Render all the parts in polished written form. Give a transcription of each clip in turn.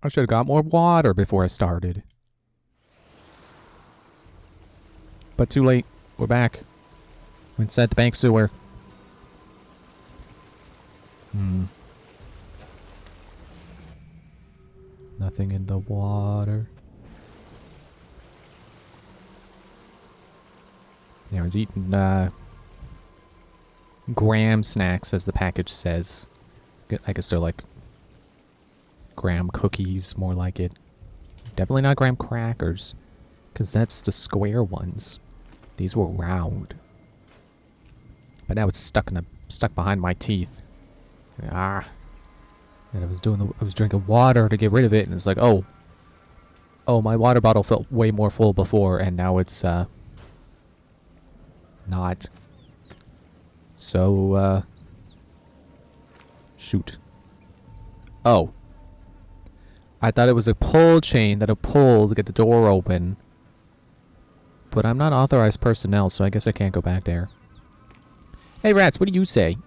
I should have got more water before I started. But too late. We're back. We're inside the bank sewer. Nothing in the water. Yeah, I was eating graham snacks, as the package says. I guess they're like graham cookies, more like it. Definitely not graham crackers, because that's the square ones. These were round. But now it's stuck behind my teeth. Ah. And I was drinking water to get rid of it, and it's like, oh, my water bottle felt way more full before, and now it's not. So shoot. Oh. I thought it was a pull chain that I pulled to get the door open. But I'm not authorized personnel, so I guess I can't go back there. Hey, rats, what do you say?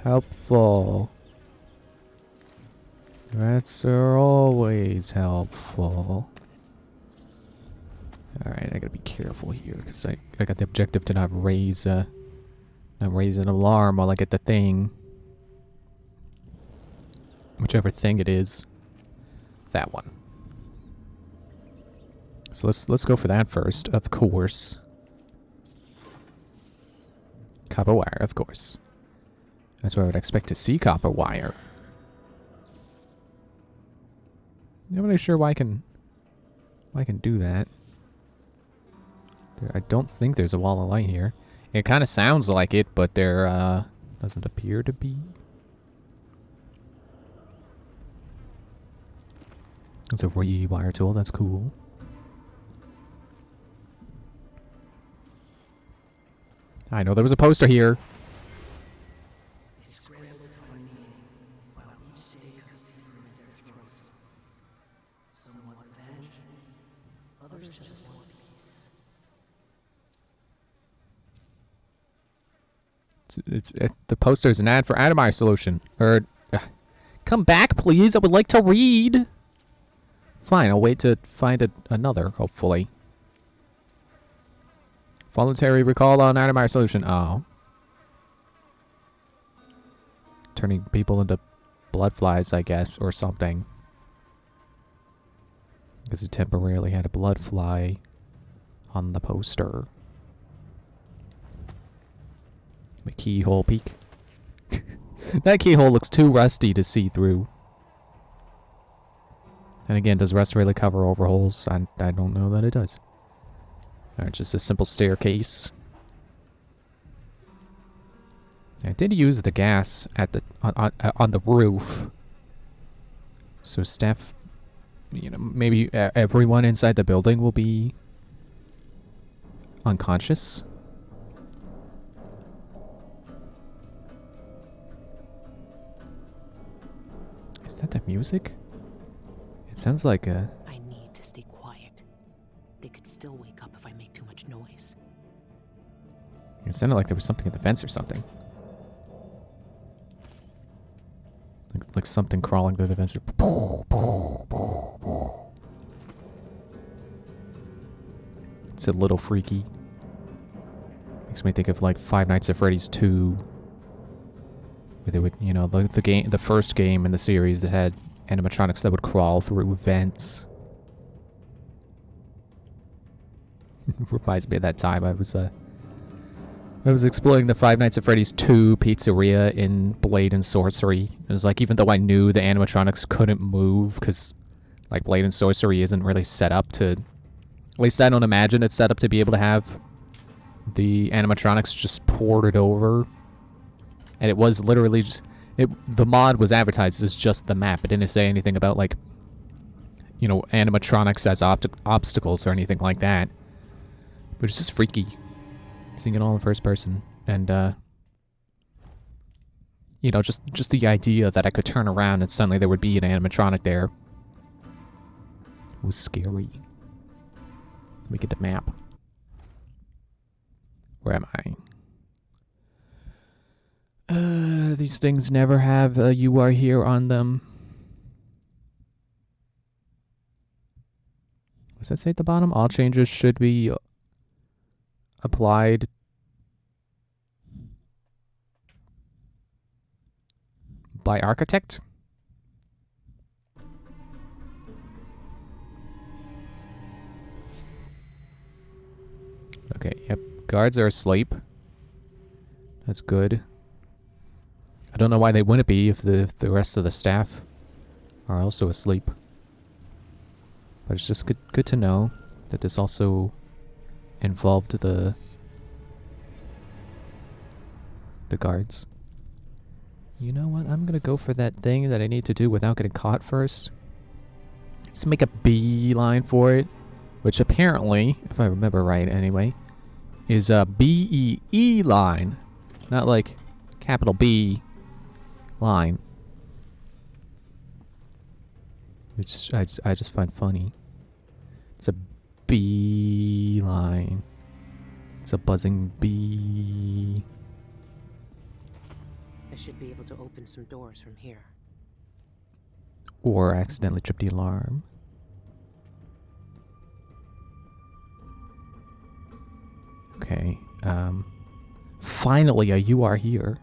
Helpful. Rats are always helpful. Alright, I gotta be careful here, because I got the objective to not raise an alarm while I get the thing. Whichever thing it is. That one. So let's go for that first, of course. Copper wire, of course. That's where I would expect to see copper wire. Not really sure why I can do that. I don't think there's a wall of light here. It kind of sounds like it, but there doesn't appear to be. It's a rewire tool. That's cool. I know there was a poster here. The poster's an ad for Atomar Solution. Come back, please. I would like to read. Fine, I'll wait to find another, hopefully. Voluntary recall on Atomar Solution. Oh. Turning people into blood flies, I guess, or something. Because it temporarily had a blood fly on the poster. A keyhole peek. That keyhole looks too rusty to see through. And again, does rust really cover over holes? I don't know that it does. Alright, just a simple staircase. I did use the gas at the on the roof. So staff, maybe everyone inside the building will be unconscious. Is that the music? It sounds like a... I need to stay quiet. They could still wake up if I make too much noise. It sounded like there was something at the fence or something. Like something crawling through the fence. It's a little freaky. Makes me think of like Five Nights at Freddy's 2. Where they would, the first game in the series that had animatronics that would crawl through vents. Reminds me of that time I was exploring the Five Nights at Freddy's 2 pizzeria in Blade and Sorcery. It was like, even though I knew the animatronics couldn't move, because like Blade and Sorcery isn't really set up to, at least I don't imagine it's set up to be able to have the animatronics just ported over. And it was literally just, the mod was advertised as just the map. It didn't say anything about, like, animatronics as obstacles or anything like that. But it's just freaky. Seeing it all in first person. And, just the idea that I could turn around and suddenly there would be an animatronic there. was scary. Let me get the map. Where am I? These things never have "you are here" on them. Does that say at the bottom? All changes should be applied by architect? Okay, yep. Guards are asleep. That's good. I don't know why they wouldn't be if the rest of the staff are also asleep. But it's just good to know that this also involved the guards. You know what? I'm gonna go for that thing that I need to do without getting caught first. Just make a beeline for it, which apparently, if I remember right anyway, is a B-E-E line, not like capital B line, which I just find funny. It's a bee line. It's a buzzing bee. I should be able to open some doors from here. Or accidentally trip the alarm. Okay, finally you are here.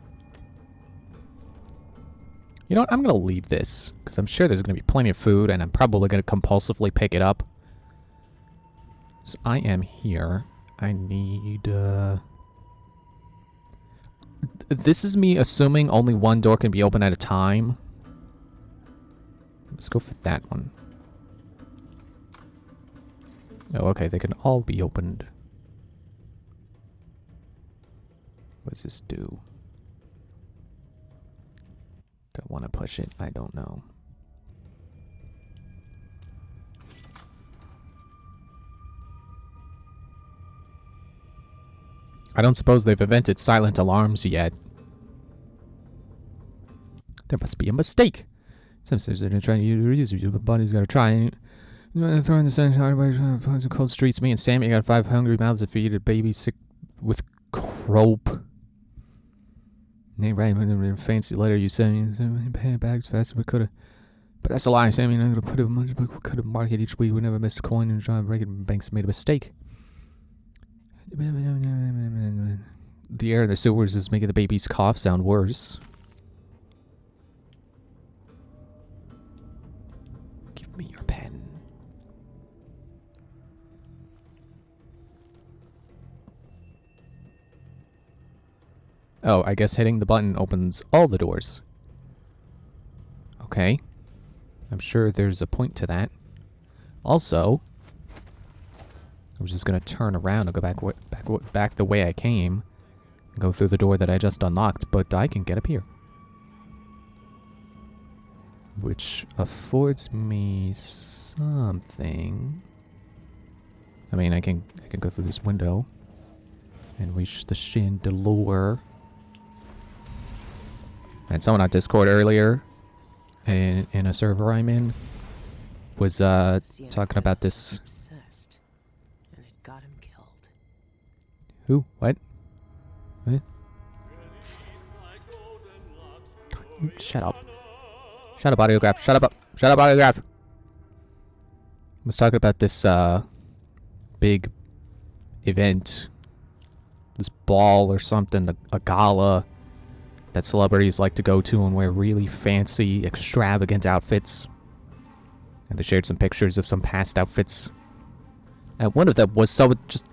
You know what, I'm gonna leave this, because I'm sure there's gonna be plenty of food, and I'm probably gonna compulsively pick it up. So I am here. I need, this is me assuming only one door can be open at a time. Let's go for that one. Oh, okay, they can all be opened. What does this do? Do I want to push it? I don't know. I don't suppose they've invented silent alarms yet. There must be a mistake. Sometimes they're trying to use it, but body's got to try. Throwing the sun hard some cold streets. Me and Sammy got 5 hungry mouths to feed. A baby sick with crope. Name right in a fancy letter you sent me. Pay it back as fast as we could have. But that's a lie, Sammy. I'm gonna put it. Could have marked it each week. We never missed a coin and trying to break it. Banks made a mistake. The air in the sewers is making the baby's cough sound worse. Give me your pen. Oh, I guess hitting the button opens all the doors. Okay. I'm sure there's a point to that. Also, I was just gonna turn around and go back the way I came, and go through the door that I just unlocked, but I can get up here, which affords me something. I mean, I can go through this window and reach the chandelier. And someone on Discord earlier, in a server I'm in, was talking about this. Obsessed, and it got him killed. Who? What? What? Shut up. Shut up, audiograph. Shut up. Shut up, audiograph. Was talking about this big event, this ball or something, a gala that celebrities like to go to and wear really fancy, extravagant outfits. And they shared some pictures of some past outfits. And one of them was so just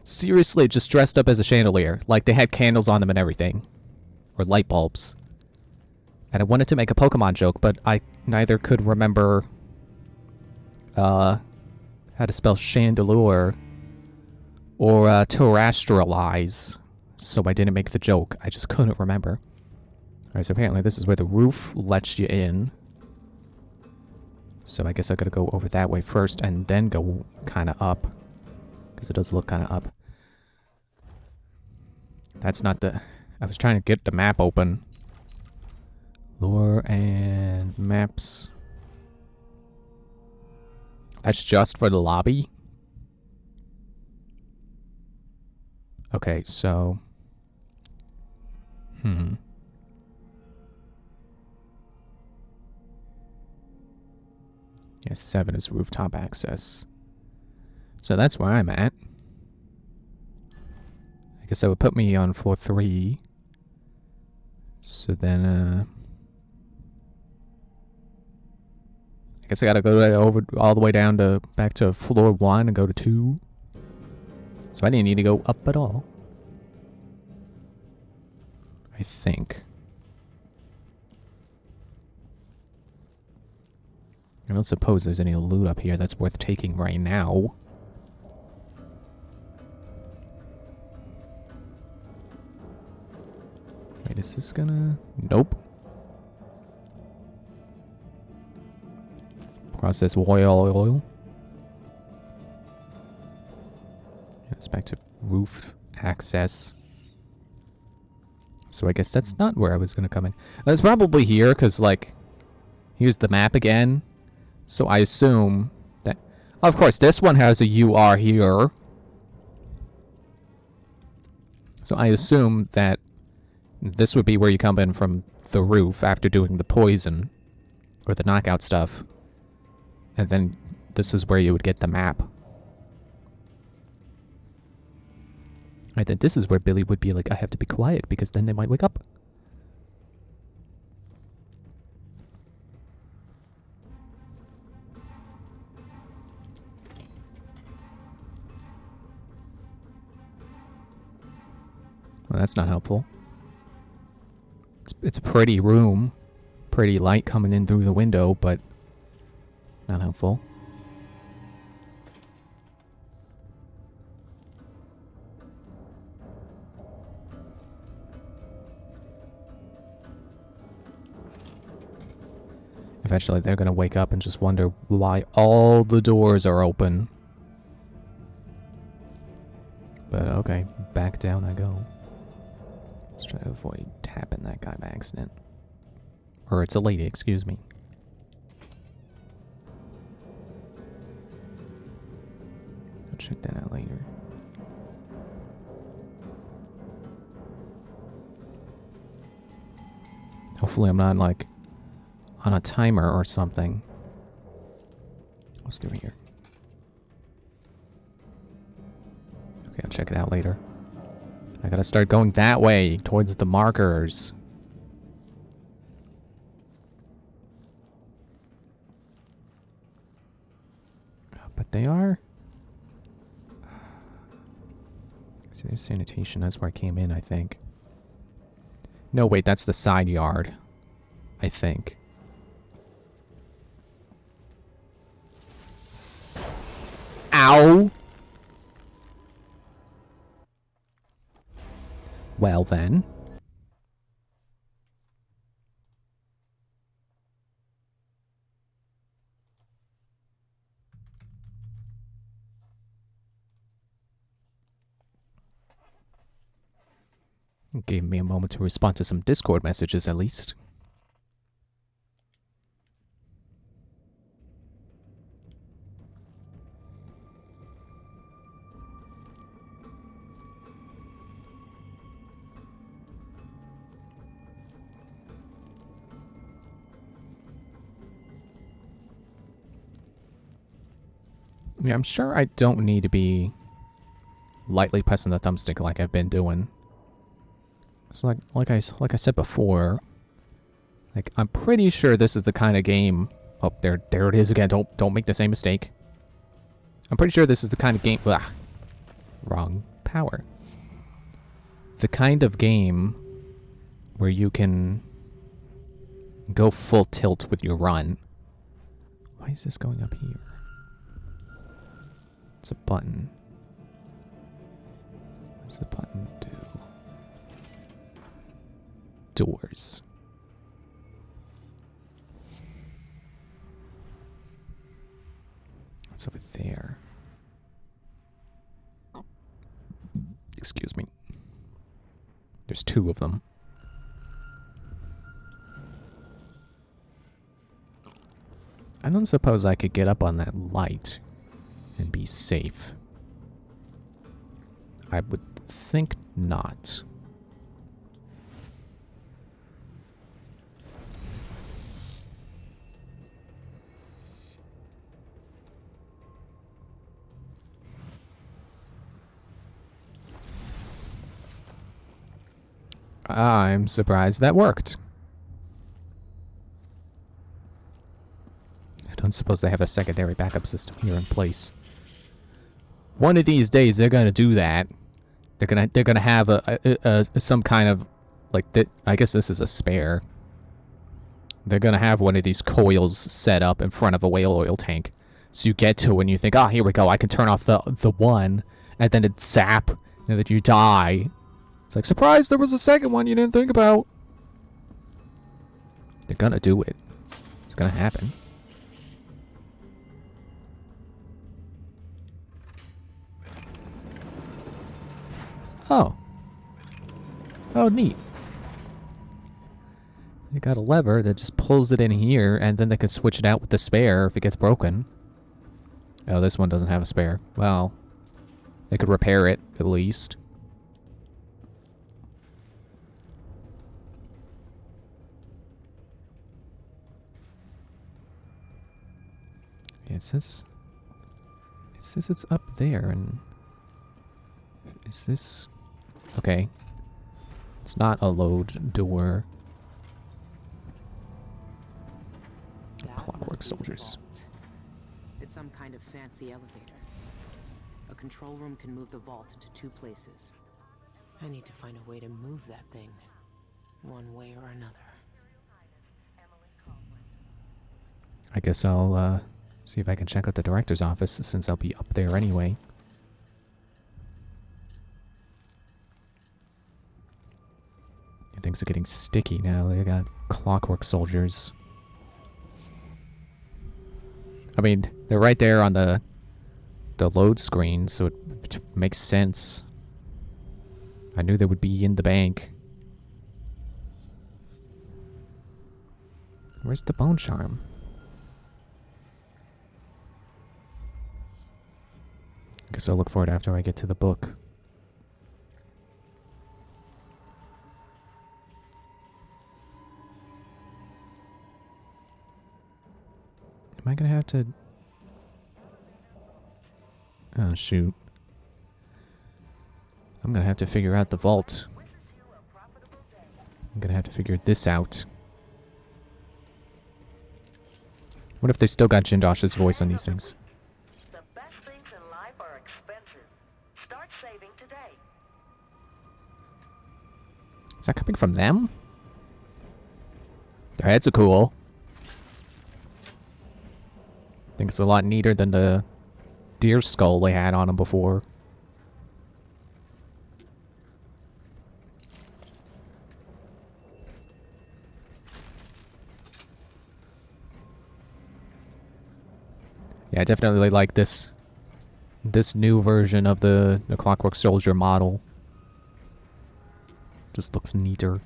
seriously just dressed up as a chandelier. Like they had candles on them and everything. Or light bulbs. And I wanted to make a Pokemon joke, but I neither could remember how to spell chandelier or terrestrialize. So I didn't make the joke. I just couldn't remember. Alright, so apparently this is where the roof lets you in. So I guess I gotta go over that way first and then go kind of up. Because it does look kind of up. That's not the... I was trying to get the map open. Lure and maps. That's just for the lobby? Okay, so... Yeah, 7 is rooftop access. So that's where I'm at. I guess that would put me on floor 3. So then, I guess I gotta go over all the way down to back to floor 1 and go to 2. So I didn't need to go up at all. I think. I don't suppose there's any loot up here that's worth taking right now. Wait, is this gonna... Nope. Process oil. It's back to roof access. So I guess that's not where I was gonna come in. It's probably here, because, like, here's the map again. So I assume that... Of course, this one has a UR here. So I assume that this would be where you come in from the roof after doing the poison or the knockout stuff. And then this is where you would get the map. I think this is where Billie would be like, I have to be quiet because then they might wake up. Well, that's not helpful. It's a pretty room. Pretty light coming in through the window, but not helpful. Eventually they're gonna wake up and just wonder why all the doors are open. But okay, back down I go. Let's try to avoid tapping that guy by accident. Or it's a lady, excuse me. I'll check that out later. Hopefully I'm not, like, on a timer or something. What's through here? Okay, I'll check it out later. I gotta start going that way, towards the markers. But they are... See, there's sanitation. That's where I came in, I think. No, wait, that's the side yard. I think. Ow! Well then. It gave me a moment to respond to some Discord messages at least. Yeah, I'm sure I don't need to be lightly pressing the thumbstick like I've been doing. It's like I said before. Like, I'm pretty sure this is the kind of game. Oh, there it is again. Don't make the same mistake. I'm pretty sure this is the kind of game. Ugh, wrong power. The kind of game where you can go full tilt with your run. Why is this going up here? It's a button. What does the button do? Doors. What's over there? Excuse me. There's 2 of them. I don't suppose I could get up on that light and be safe. I would think not. I'm surprised that worked. I don't suppose they have a secondary backup system here in place. One of these days, they're gonna do that. They're gonna have some kind of like that. I guess this is a spare. They're gonna have one of these coils set up in front of a whale oil tank, so you get to it and you think, "Ah, here we go. I can turn off the one," and then it zap, and then you die. It's like, surprise! There was a second one you didn't think about. They're gonna do it. It's gonna happen. Oh. Oh, neat. They got a lever that just pulls it in here, and then they can switch it out with the spare if it gets broken. Oh, this one doesn't have a spare. Well, they could repair it, at least. Yeah, it says it's up there, and... Is this... Okay. It's not a load door. Clockwork soldiers. It's some kind of fancy elevator. A control room can move the vault into 2 places. I need to find a way to move that thing, one way or another. I guess I'll see if I can check out the director's office, since I'll be up there anyway. Things are getting sticky now. They got clockwork soldiers. I mean, they're right there on the load screen, so it makes sense. I knew they would be in the bank. Where's the bone charm? I guess I'll look for it after I get to the book. Am I gonna have to... Oh, shoot. I'm gonna have to figure out the vault. I'm gonna have to figure this out. What if they still got Jindosh's voice on these things? The best things in life are expensive. Start saving today. Is that coming from them? Their heads are cool. I think it's a lot neater than the deer skull they had on them before. Yeah, I definitely like this new version of the Clockwork Soldier model. Just looks neater.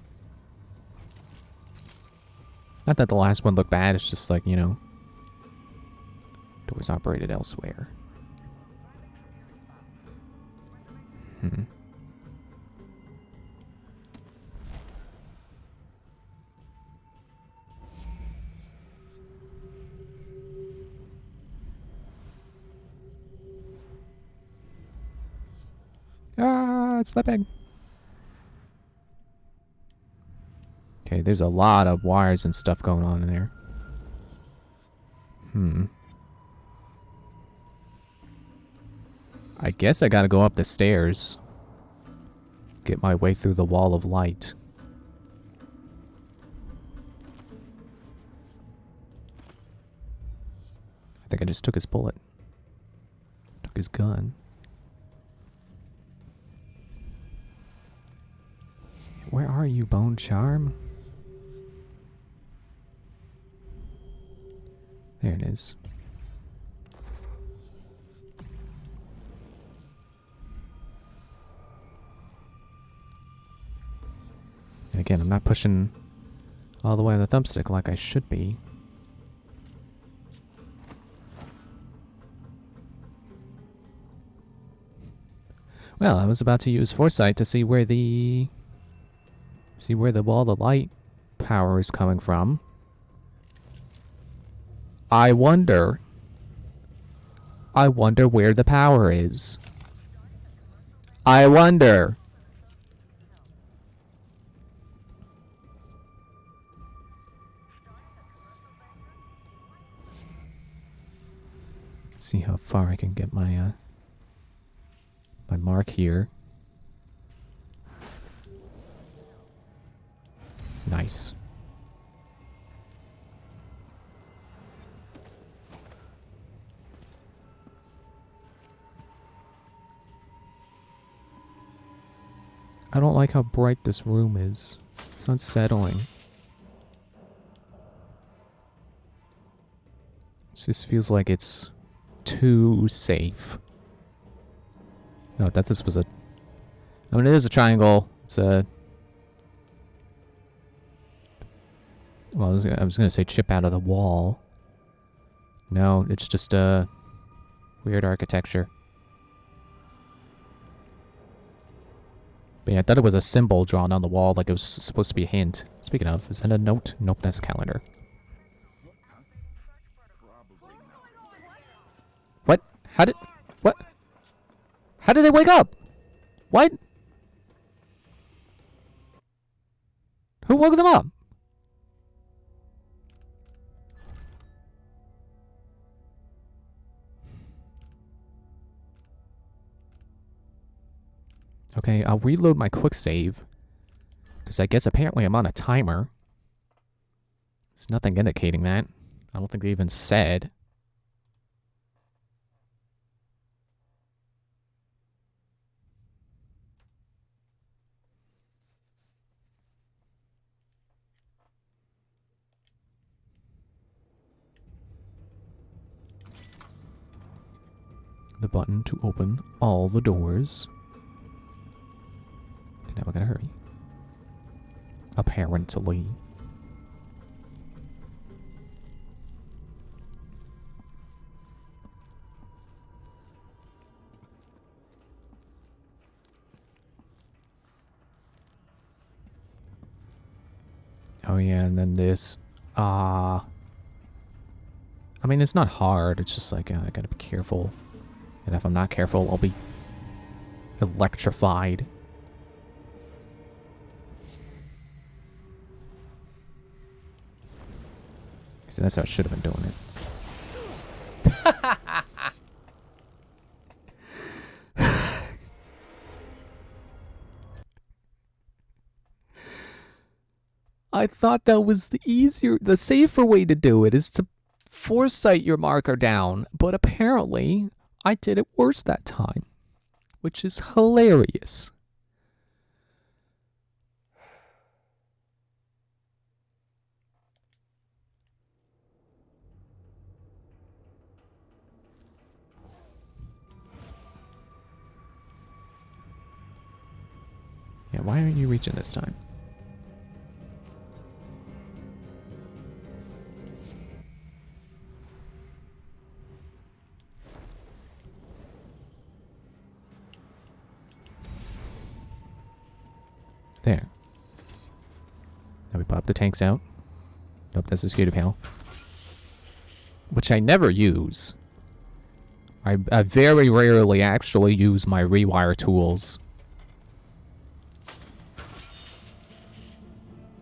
Not that the last one looked bad, it's just like, you know, doors operated elsewhere. Ah, it's slipping. Okay, there's a lot of wires and stuff going on in there. I guess I gotta go up the stairs. Get my way through the wall of light. I think I just took his bullet. Took his gun. Where are you, Bone Charm? There it is. And again, I'm not pushing all the way on the thumbstick like I should be. Well, I was about to use foresight to see where the wall of light power is coming from. I wonder where the power is. I wonder. See how far I can get my my mark here. Nice. I don't like how bright this room is. It's unsettling. It just feels like it's too safe. Oh, that this was a... I mean, it is a triangle. It's a... Well, I was gonna say chip out of the wall. No, it's just a weird architecture. But yeah, I thought it was a symbol drawn on the wall, like it was supposed to be a hint. Speaking of, is that a note? Nope, that's a calendar. What? How did... What? How did they wake up? What? Who woke them up? Okay, I'll reload my quick save. Because I guess apparently I'm on a timer. There's nothing indicating that. I don't think they even said. The button to open all the doors. Now we gotta hurry. Apparently. Oh yeah, and then this. I mean, it's not hard. It's just like, I gotta be careful. And if I'm not careful, I'll be electrified. See, that's how I should have been doing it. I thought that was the safer way to do it is to foresight your marker down, but apparently I did it worse that time, which is hilarious. Yeah, why aren't you reaching this time? There. Now we pop the tanks out. Nope, that's a scooter panel. Which I never use. I very rarely actually use my rewire tools.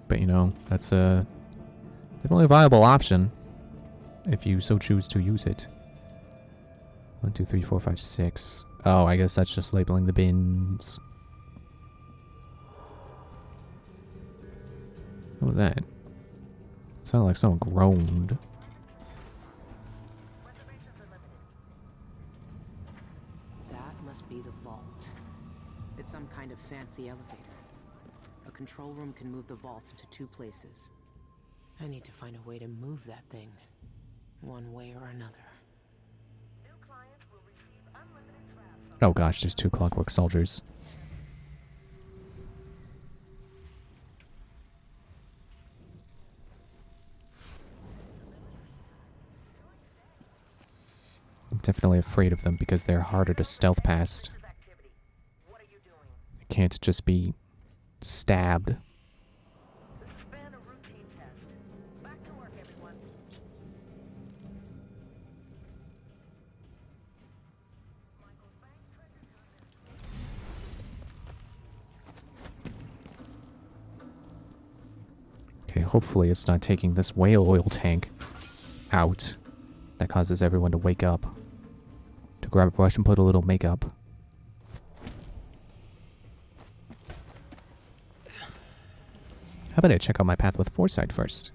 But you know, that's definitely a viable option. If you so choose to use it. 1, 2, 3, 4, 5, 6. Oh, I guess that's just labeling the bins. What was that? It sounded like someone groaned. That must be the vault. It's some kind of fancy elevator. A control room can move the vault into 2 places. I need to find a way to move that thing. One way or another. Oh gosh, there's 2 clockwork soldiers. I'm definitely afraid of them because they're harder to stealth past. can't just be stabbed. This has been a routine test. Back to work, everyone. Okay, hopefully it's not taking this whale oil tank out. That causes everyone to wake up. To grab a brush and put a little makeup. How about I check out my path with foresight first?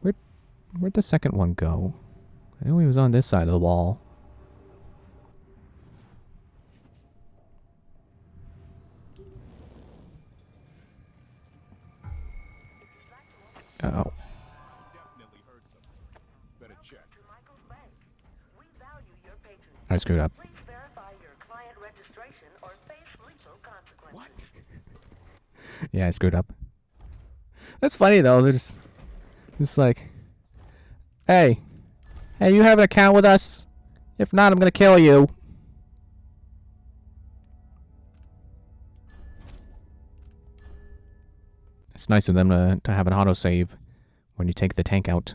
Where'd the second one go? I knew he was on this side of the wall. Uh-oh. I screwed up. Please verify your client registration or face lethal consequences. Yeah, I screwed up. That's funny though. They're just like, hey, you have an account with us? If not, I'm gonna kill you. It's nice of them to have an autosave when you take the tank out.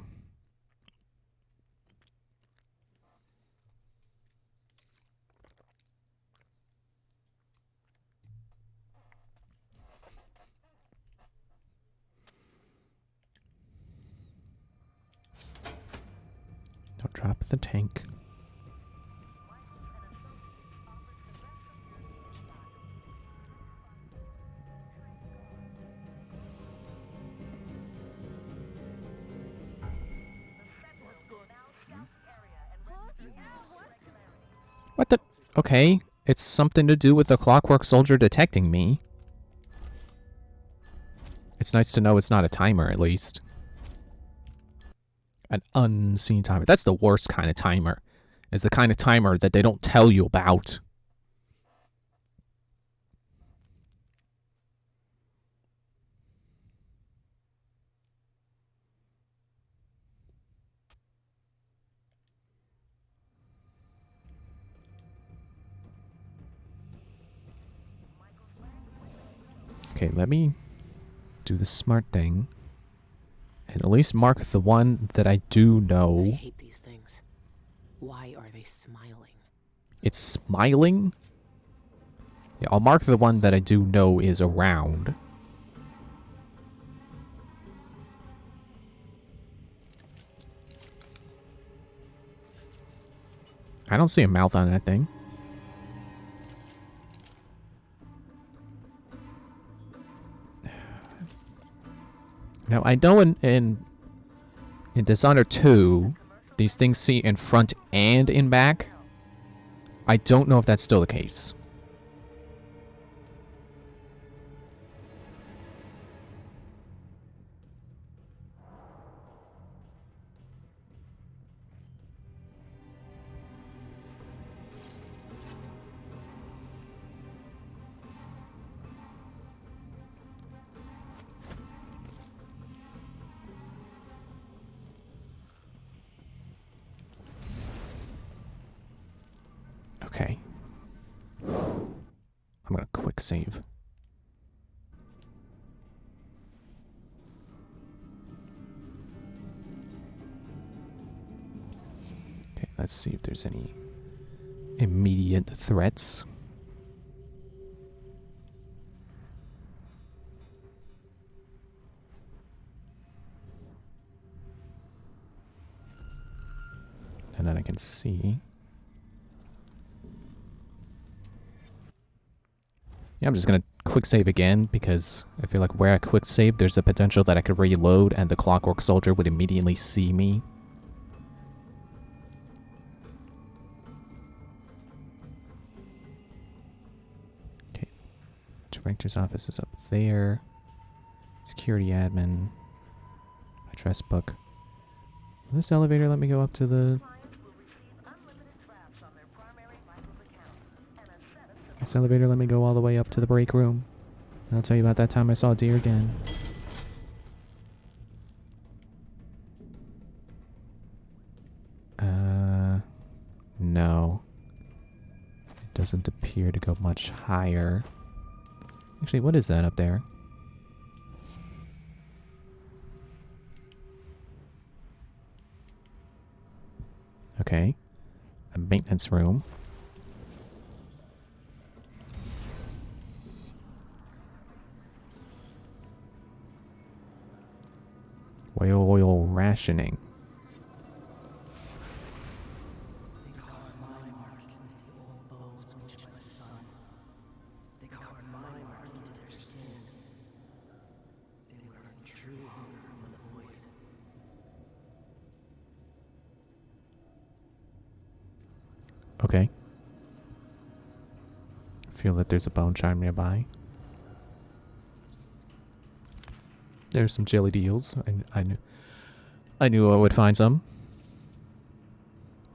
Don't drop the tank. What the? Okay, it's something to do with the clockwork soldier detecting me. It's nice to know it's not a timer, at least. An unseen timer. That's the worst kind of timer. Is the kind of timer that they don't tell you about. Okay, let me do the smart thing. And at least mark the one that I do I know. hate these things. Why are they smiling? It's smiling? Yeah, I'll mark the one that I do know is around. I don't see a mouth on that thing. Now, I know in Dishonored 2, these things see in front and in back. I don't know if that's still the case. Okay. I'm gonna quick save. Okay, let's see if there's any immediate threats. And then I can see. Yeah, I'm just gonna quick save again because I feel like where I quick save, there's a potential that I could reload and the clockwork soldier would immediately see me. Okay, director's office is up there. Security admin. Address book. Will this elevator let me go up to the... This elevator let me go all the way up to the break room. And I'll tell you about that time I saw a deer again. No. I Doesn't appear to go much higher. Actually, what is that up there? Okay. A maintenance room. Whale oil rationing. Okay. I feel that there's a bone chime nearby. There's some jelly deals. I knew I would find some.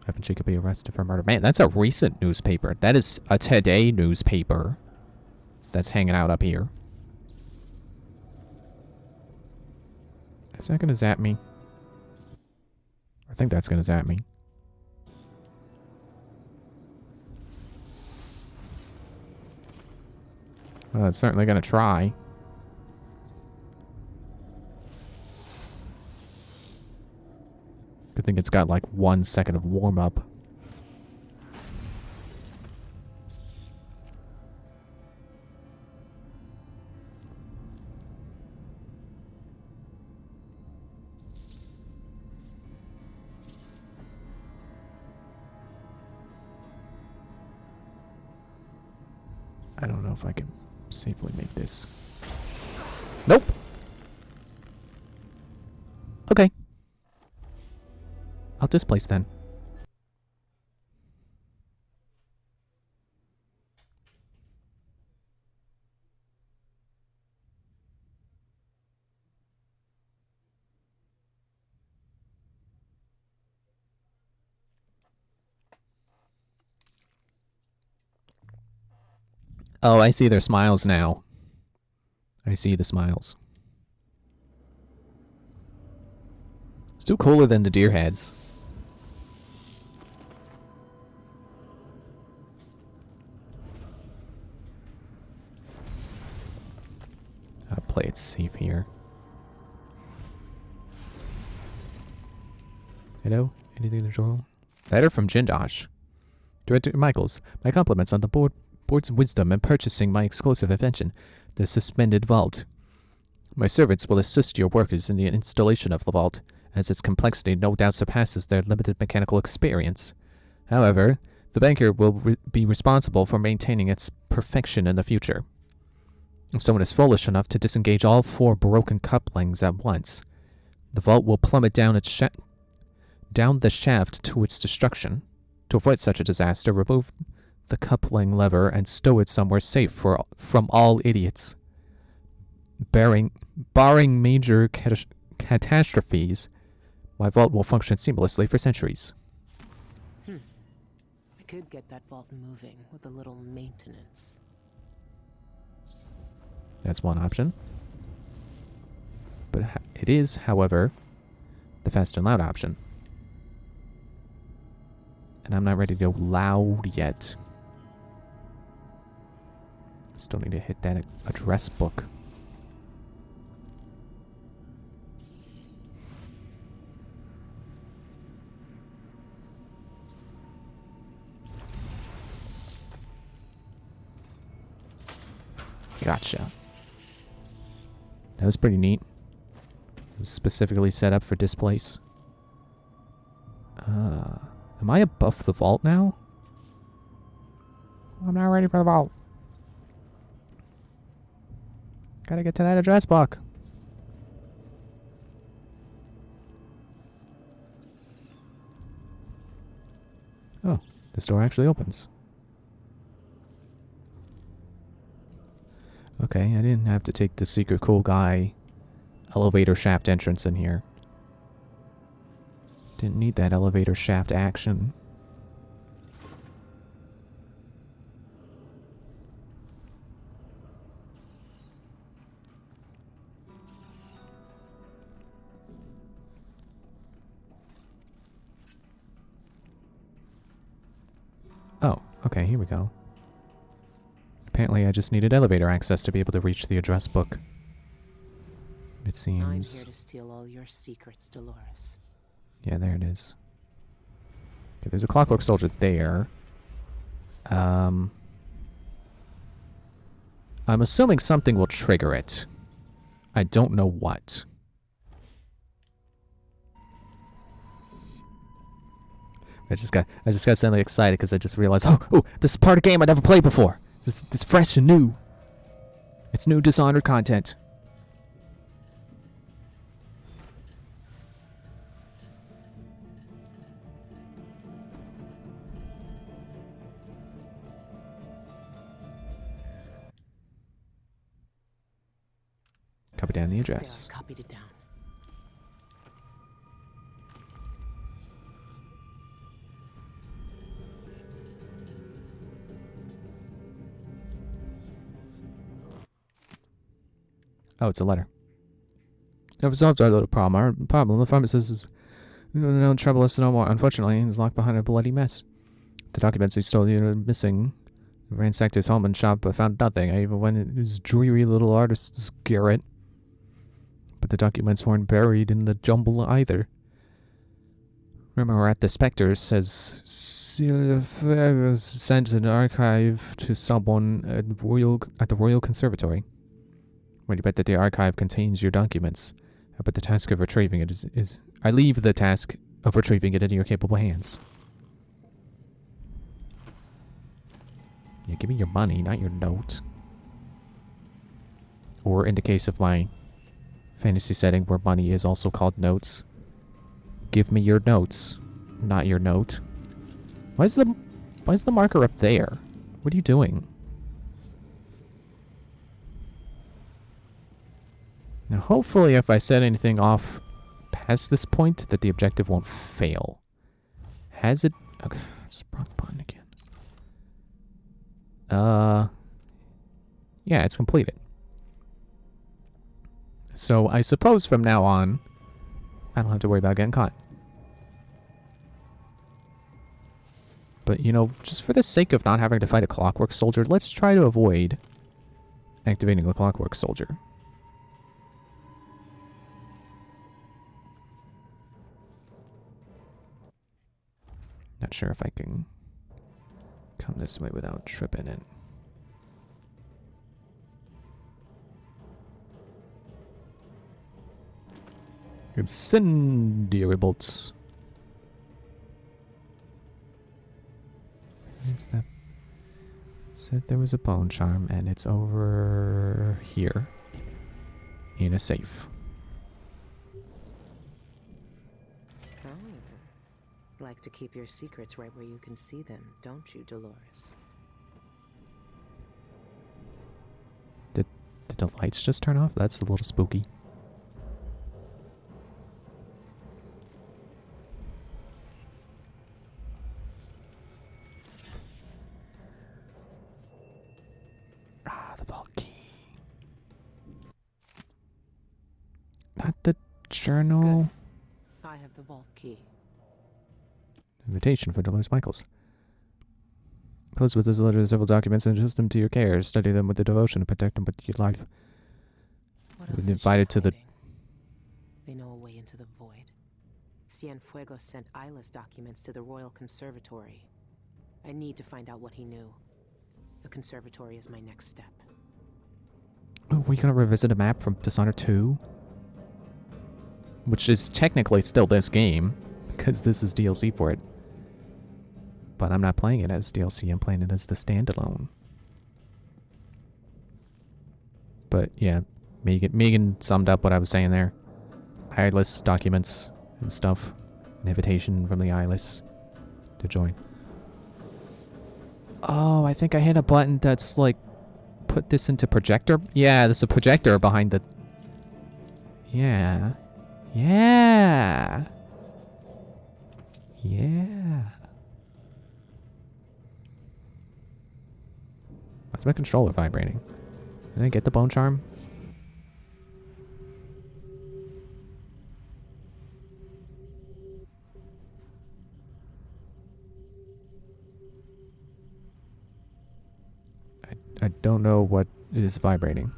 Evan Jacob be arrested for murder. Man, that's a recent newspaper. That is a today newspaper that's hanging out up here. Is that gonna zap me? I think that's gonna zap me. Well, it's certainly gonna try. Good thing it's got like 1 second of warm up. I don't know if I can safely make this. Nope. Okay. I'll displace then. Oh, I see their smiles now. I see the smiles. Still cooler than the deer heads. I'll play it safe here. Hello? Anything in the drawer? Letter from Jindosh. Director Michaels, my compliments on the board's wisdom in purchasing my exclusive invention, the suspended vault. My servants will assist your workers in the installation of the vault, as its complexity no doubt surpasses their limited mechanical experience. However, the banker will be responsible for maintaining its perfection in the future. If someone is foolish enough to disengage all 4 broken couplings at once, the vault will plummet down down the shaft to its destruction. To avoid such a disaster, remove the coupling lever and stow it somewhere safe from all idiots. Barring major catastrophes, my vault will function seamlessly for centuries. I could get that vault moving with a little maintenance. That's one option. But it is, however, the fast and loud option. And I'm not ready to go loud yet. Still need to hit that address book. Gotcha. That was pretty neat. It was specifically set up for displace. Am I above the vault now? I'm not ready for the vault. Gotta get to that address book. Oh, this door actually opens. Okay, I didn't have to take the secret cool guy elevator shaft entrance in here. Didn't need that elevator shaft action. Oh, okay, here we go. Apparently, I just needed elevator access to be able to reach the address book. It I'm seems. here to steal all your secrets, Dolores. Yeah, there it is. Okay, there's a clockwork soldier there. I'm assuming something will trigger it. I don't know what. I just got suddenly excited because I just realized, oh, this is part of a game I never played before. This is fresh and new. It's new Dishonored content. Copy down the address. There, I copied it down. Oh, it's a letter. I've resolved our little problem. Our problem, the pharmacist is no trouble us no more. Unfortunately, he's locked behind a bloody mess. The documents he stole are missing. I ransacked his home and shop, but found nothing. I even went in his dreary little artist's garret. But the documents weren't buried in the jumble either. Remember, at the Spectre says sent an archive to someone at the Royal Conservatory. When you bet that the archive contains your documents, but the task of retrieving it is I leave the task of retrieving it in your capable hands. Yeah, give me your money, not your note. Or in the case of my fantasy setting where money is also called notes, give me your notes, not your note. Why is the marker up there? What are you doing? Now, hopefully, if I set anything off past this point, that the objective won't fail. Has it? Okay, it's the wrong button again. Yeah, it's completed. So I suppose from now on, I don't have to worry about getting caught. But, you know, just for the sake of not having to fight a clockwork soldier, let's try to avoid activating the clockwork soldier. Not sure if I can come this way without tripping it. Incendiary bolts. Is that? Said there was a bone charm, and it's over here in a safe. Oh. Like to keep your secrets right where you can see them, don't you, Dolores? Did the lights just turn off? That's a little spooky. The vault key. Not the journal. Good. I have the vault key. Invitation for Dolores Michaels. Close with this letter several documents and entrust them to your care. Study them with the devotion and protect them with your life. What We've else is she invited to the... hiding? They know a way into the void. Cienfuegos sent Isla's documents to the Royal Conservatory. I need to find out what he knew. The conservatory is my next step. Oh, we're gonna revisit a map from Dishonored 2? Which is technically still this game, because this is DLC for it. But I'm not playing it as DLC, I'm playing it as the standalone. But yeah, Megan summed up what I was saying there. Eyeless documents and stuff. An invitation from the Eyeless to join. Oh, I think I hit a button that's like, put this into projector? Yeah, there's a projector behind the... Yeah. Yeah. Yeah. Why's my controller vibrating? Did I get the bone charm? I don't know what is vibrating.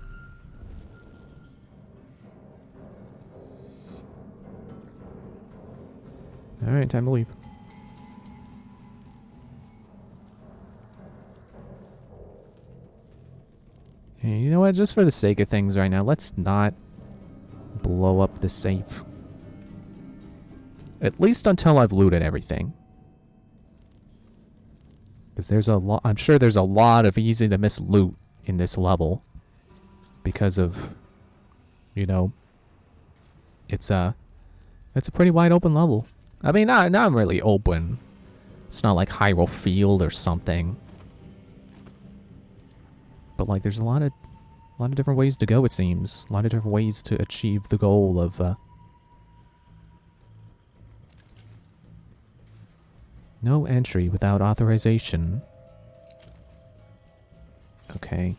Alright, time to leave. Hey, you know what? Just for the sake of things right now, let's not blow up the safe. At least until I've looted everything. Because there's a lot, I'm sure there's a lot of easy to miss loot in this level. Because of, you know, it's a pretty wide open level. I mean, not really open. It's not like Hyrule Field or something. But like, there's a lot of different ways to go. It seems a lot of different ways to achieve the goal of. No entry without authorization. Okay.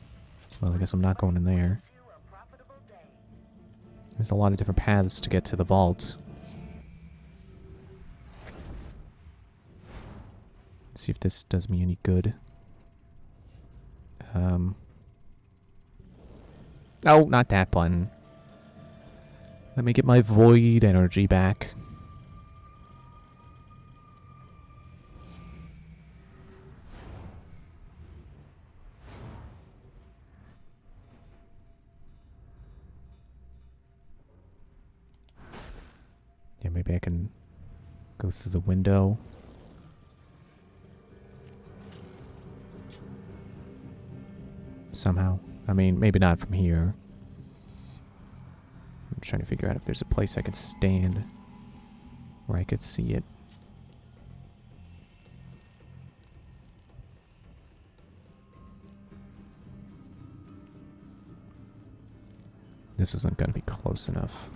Well, I guess I'm not going in there. There's a lot of different paths to get to the vault. Let's see if this does me any good. Oh, not that button. Let me get my void energy back. Yeah, maybe I can go through the window. Somehow. I mean, maybe not from here. I'm trying to figure out if there's a place I could stand where I could see it. This isn't going to be close enough.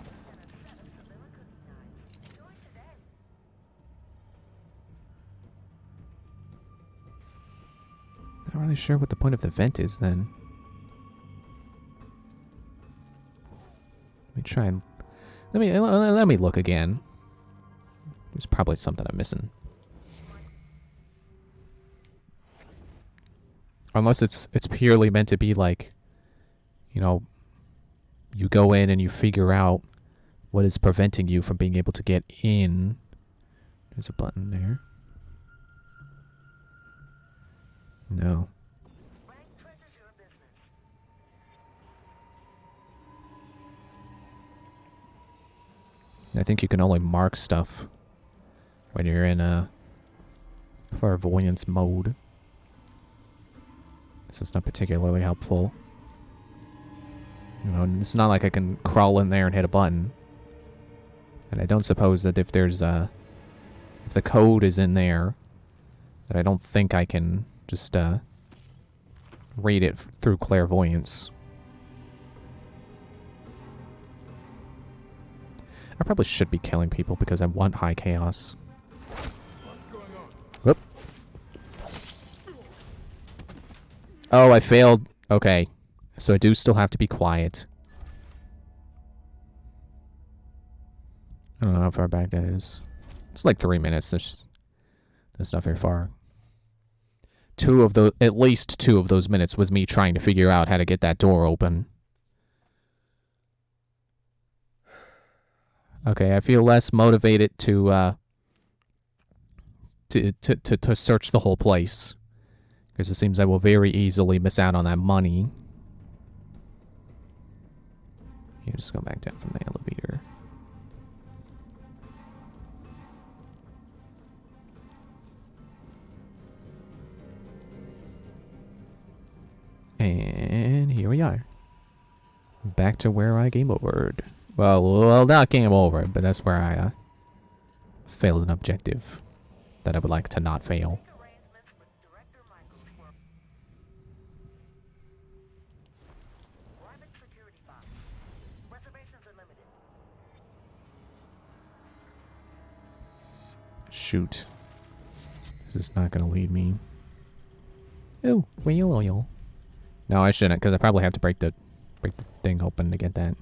Not really sure what the point of the vent is then. Let me try and let me look again. There's probably something I'm missing. Unless it's purely meant to be like, you know, you go in and you figure out what is preventing you from being able to get in. There's a button there. No. I think you can only mark stuff when you're in a clairvoyance mode. This is not particularly helpful. You know, it's not like I can crawl in there and hit a button. And I don't suppose that if there's if the code is in there, that I don't think I can just read it through clairvoyance. I probably should be killing people because I want high chaos. Whoop. Oh, I failed. Okay. So I do still have to be quiet. I don't know how far back that is. It's like 3 minutes. That's not very far. At least two of those minutes was me trying to figure out how to get that door open. Okay, I feel less motivated to search the whole place. Because it seems I will very easily miss out on that money. You just go back down from the elevator. And here we are. Back to where I game overed. Well, not game over, but that's where I failed an objective that I would like to not fail. Shoot. This is not going to lead me. Oh, wheel oil. No, I shouldn't, because I probably have to break the thing open to get that.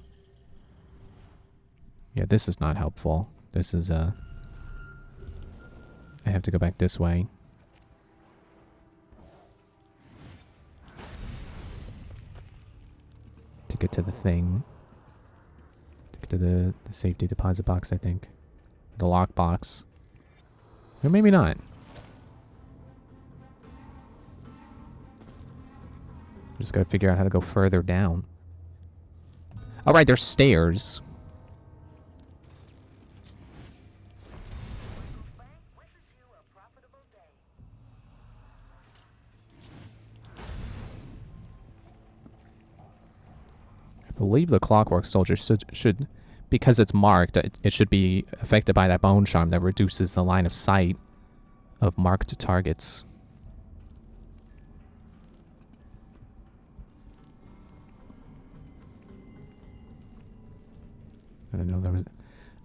Yeah, this is not helpful. This is, I have to go back this way. get to the thing. To get to the safety deposit box, I think. The lock box. Or maybe not. Just gotta figure out how to go further down. Alright, there's stairs. I believe the clockwork soldier should because it's marked, it should be affected by that bone charm that reduces the line of sight of marked targets.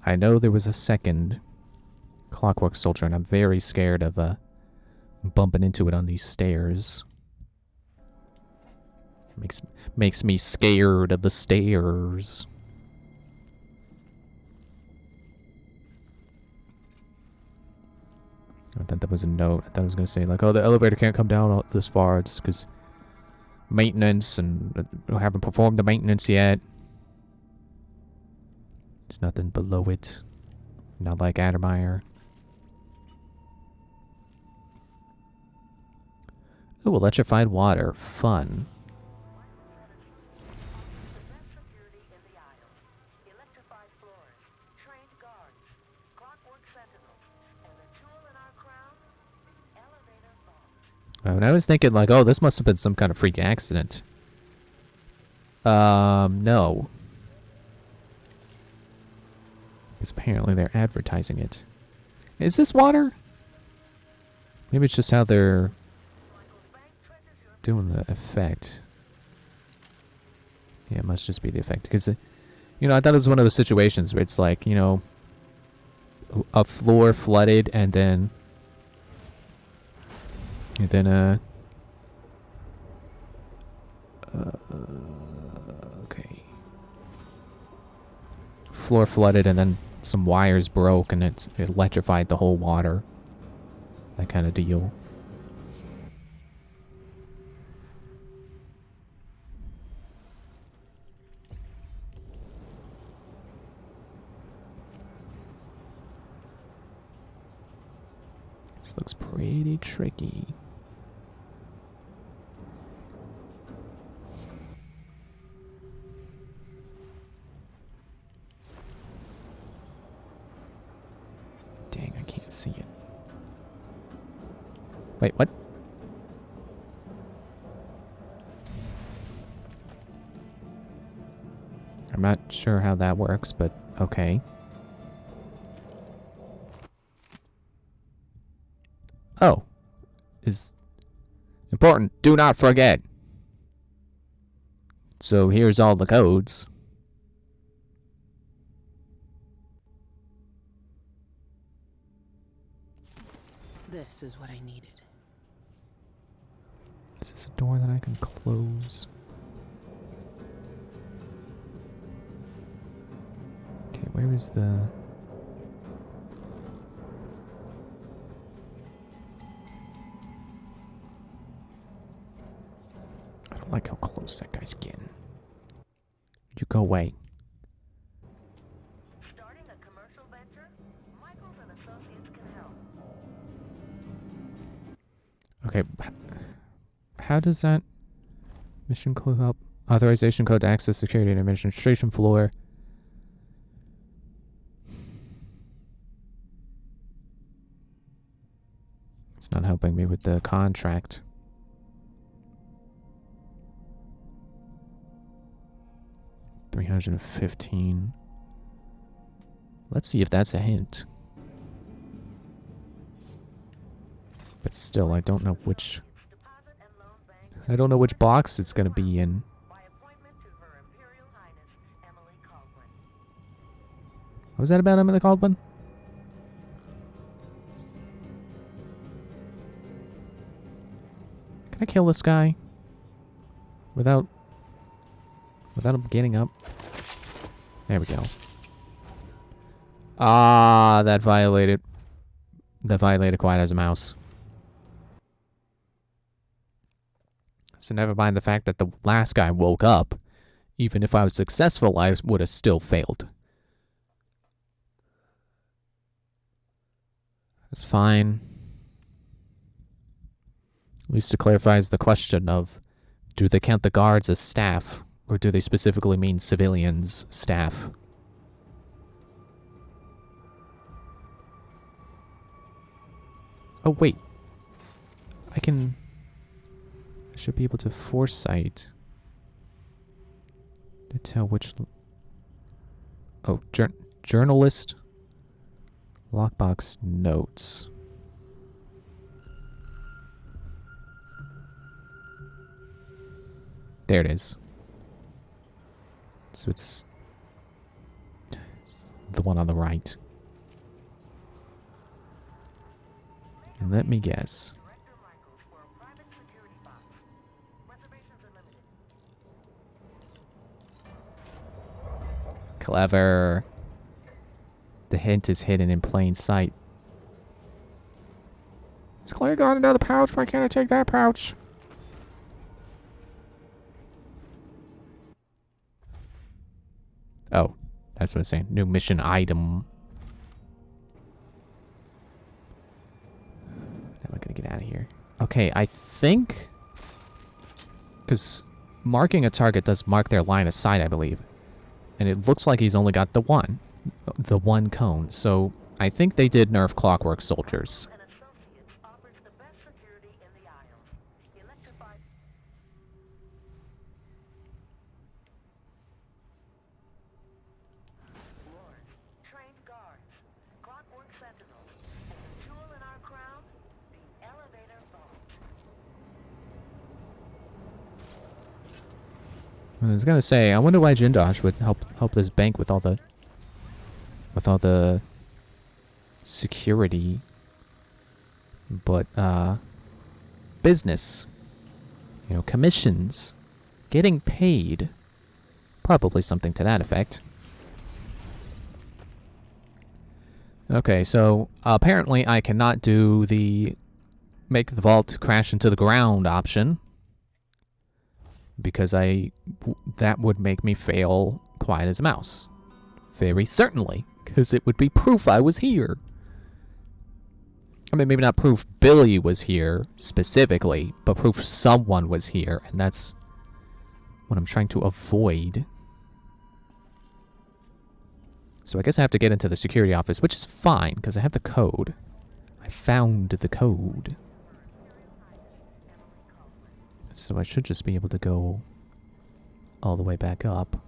I know there was a second clockwork soldier, and I'm very scared of bumping into it on these stairs. Makes me scared of the stairs. I thought that was a note. I thought it was going to say, like, oh, the elevator can't come down this far. It's because maintenance, and we haven't performed the maintenance yet. There's nothing below it. Not like Addermeyer. Oh, electrified water. Fun. And I was thinking, like, oh, this must have been some kind of freak accident. No. Because apparently they're advertising it. Is this water? Maybe it's just how they're doing the effect. Yeah, it must just be the effect. Because, you know, I thought it was one of those situations where it's like, you know, a floor flooded and then... okay. Floor flooded and then some wires broke and it electrified the whole water. That kind of deal. This looks pretty tricky. Dang, I can't see it. Wait, what? I'm not sure how that works, but okay. Oh. Is important. Do not forget. So here's all the codes. This is what I needed. Is this a door that I can close? Okay, where is the... I don't like how close that guy's getting. You go away. Starting a commercial venture? Michaels and Associates can help. Okay, how does that mission clue help? Authorization code to access security and administration floor. It's not helping me with the contract. $315. Let's see if that's a hint. But still, I don't know which... I don't know which box it's going to be in. What was that about Emily Caldwell? Can I kill this guy? Without him getting up? There we go. Ah, that violated quiet as a mouse. So never mind the fact that the last guy woke up even if I was successful, I would have still failed. That's fine. At least it clarifies the question of, do they count the guards as staff, or do they specifically mean civilians' staff? Oh, wait. I should be able to foresight to tell which... Oh, journalist lockbox notes. There it is. So it's the one on the right. And let me guess. Clever. The hint is hidden in plain sight. It's clearly got another pouch. Why can't I take that pouch? Oh, that's what I'm saying. New mission item. Now I'm gonna get out of here. Okay, I think... Because marking a target does mark their line of sight, I believe. And it looks like he's only got the one. The one cone. So I think they did nerf Clockwork Soldiers. I was gonna say, I wonder why Jindosh would help this bank with all the security, but business, you know, commissions, getting paid, probably something to that effect. Okay, so apparently I cannot do the make the vault crash into the ground option. Because that would make me fail quiet as a mouse. Very certainly. Because it would be proof I was here. I mean, maybe not proof Billie was here specifically, but proof someone was here. And that's what I'm trying to avoid. So I guess I have to get into the security office, which is fine, because I have the code. I found the code. So I should just be able to go all the way back up.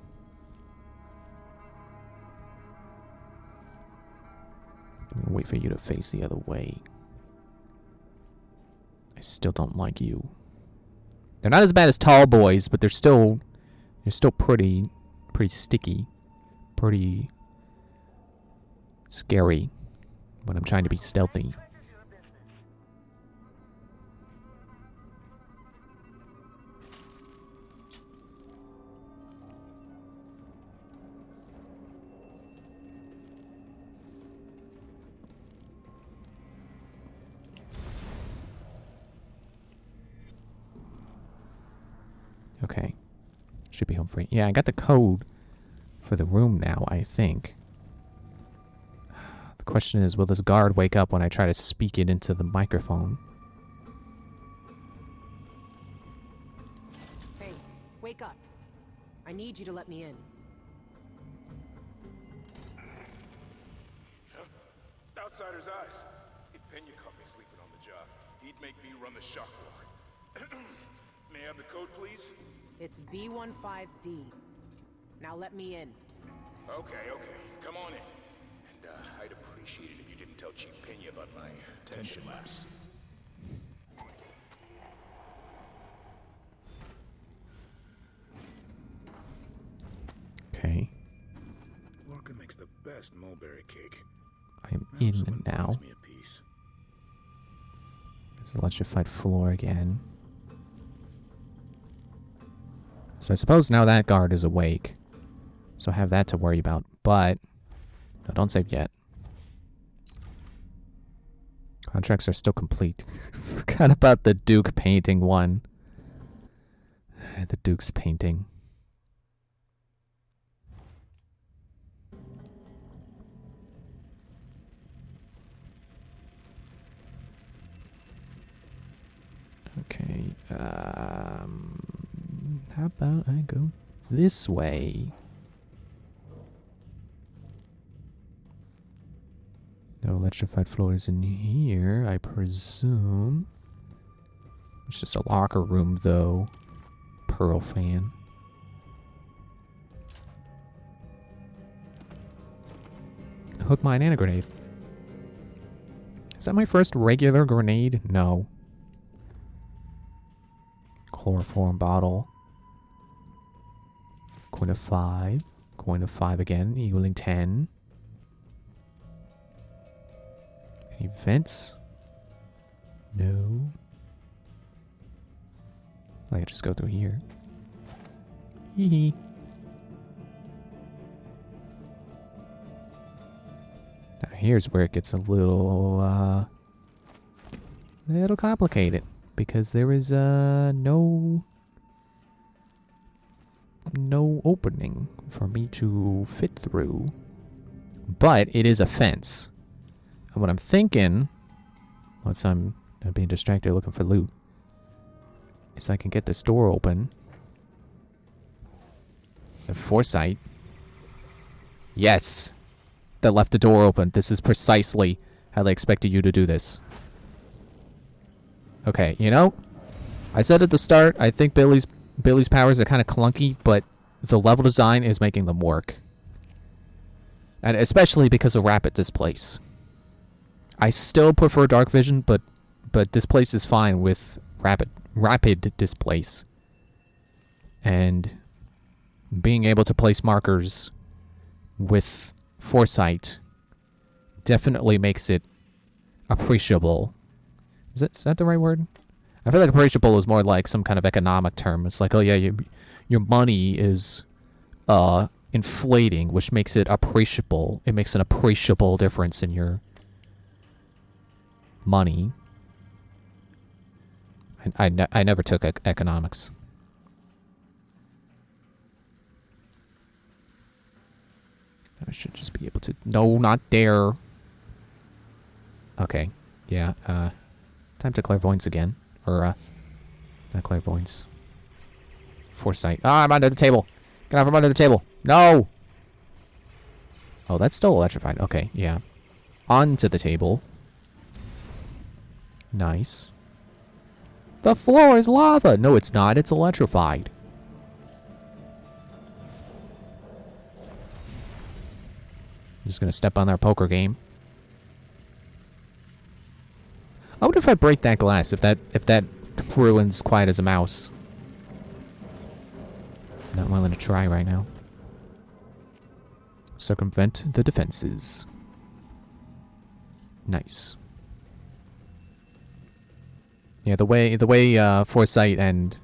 I'm gonna wait for you to face the other way. I still don't like you. They're not as bad as tall boys, but they're still pretty sticky, pretty scary when I'm trying to be stealthy. Okay. Should be home free. Yeah, I got the code for the room now, I think. The question is, will this guard wake up when I try to speak it into the microphone? Hey, wake up. I need you to let me in. Outsider's eyes. If Pena caught me sleeping on the job, he'd make me run the shock walk. May I have the code, please? It's B15D. Now let me in. Okay. Come on in. And, I'd appreciate it if you didn't tell Chief Pena about my tension lapse. Okay. Lurk makes the best mulberry cake. I'm in now. Me a piece. This electrified floor again. So I suppose now that guard is awake. So I have that to worry about. But, no, don't save yet. Contracts are still complete. Forgot about the Duke painting one. The Duke's painting. How about I go this way? No electrified floors in here, I presume. It's just a locker room, though. Pearl fan. Hook mine and a grenade. Is that my first regular grenade? No. Chloroform bottle. Coin of 5. Coin of 5 again, equaling 10. Any vents? No. I could just go through here. Hee hee. Now here's where it gets a little complicated, because there is no opening for me to fit through. But it is a fence. And what I'm thinking, once I'm not being distracted looking for loot, is I can get this door open. The foresight. Yes! That left the door open. This is precisely how they expected you to do this. Okay, you know, I said at the start, I think Billie's powers are kind of clunky, but the level design is making them work. And especially because of rapid displace. I still prefer dark vision, but displace is fine with rapid displace. And being able to place markers with foresight definitely makes it appreciable. Is that the right word? I feel like appreciable is more like some kind of economic term. It's like, oh yeah, your money is inflating, which makes it appreciable. It makes an appreciable difference in your money. I never took economics. I should just be able to... No, not there. Okay. Yeah, time to clairvoyance again. Or, not clairvoyance. Foresight. Ah, I'm under the table. Get out from under the table. No! Oh, that's still electrified. Okay, yeah. Onto the table. Nice. The floor is lava! No, it's not. It's electrified. I'm just gonna step on our poker game. I wonder if I break that glass, if that ruins quiet as a mouse. Not willing to try right now. Circumvent the defenses. Nice. Yeah, the way foresight and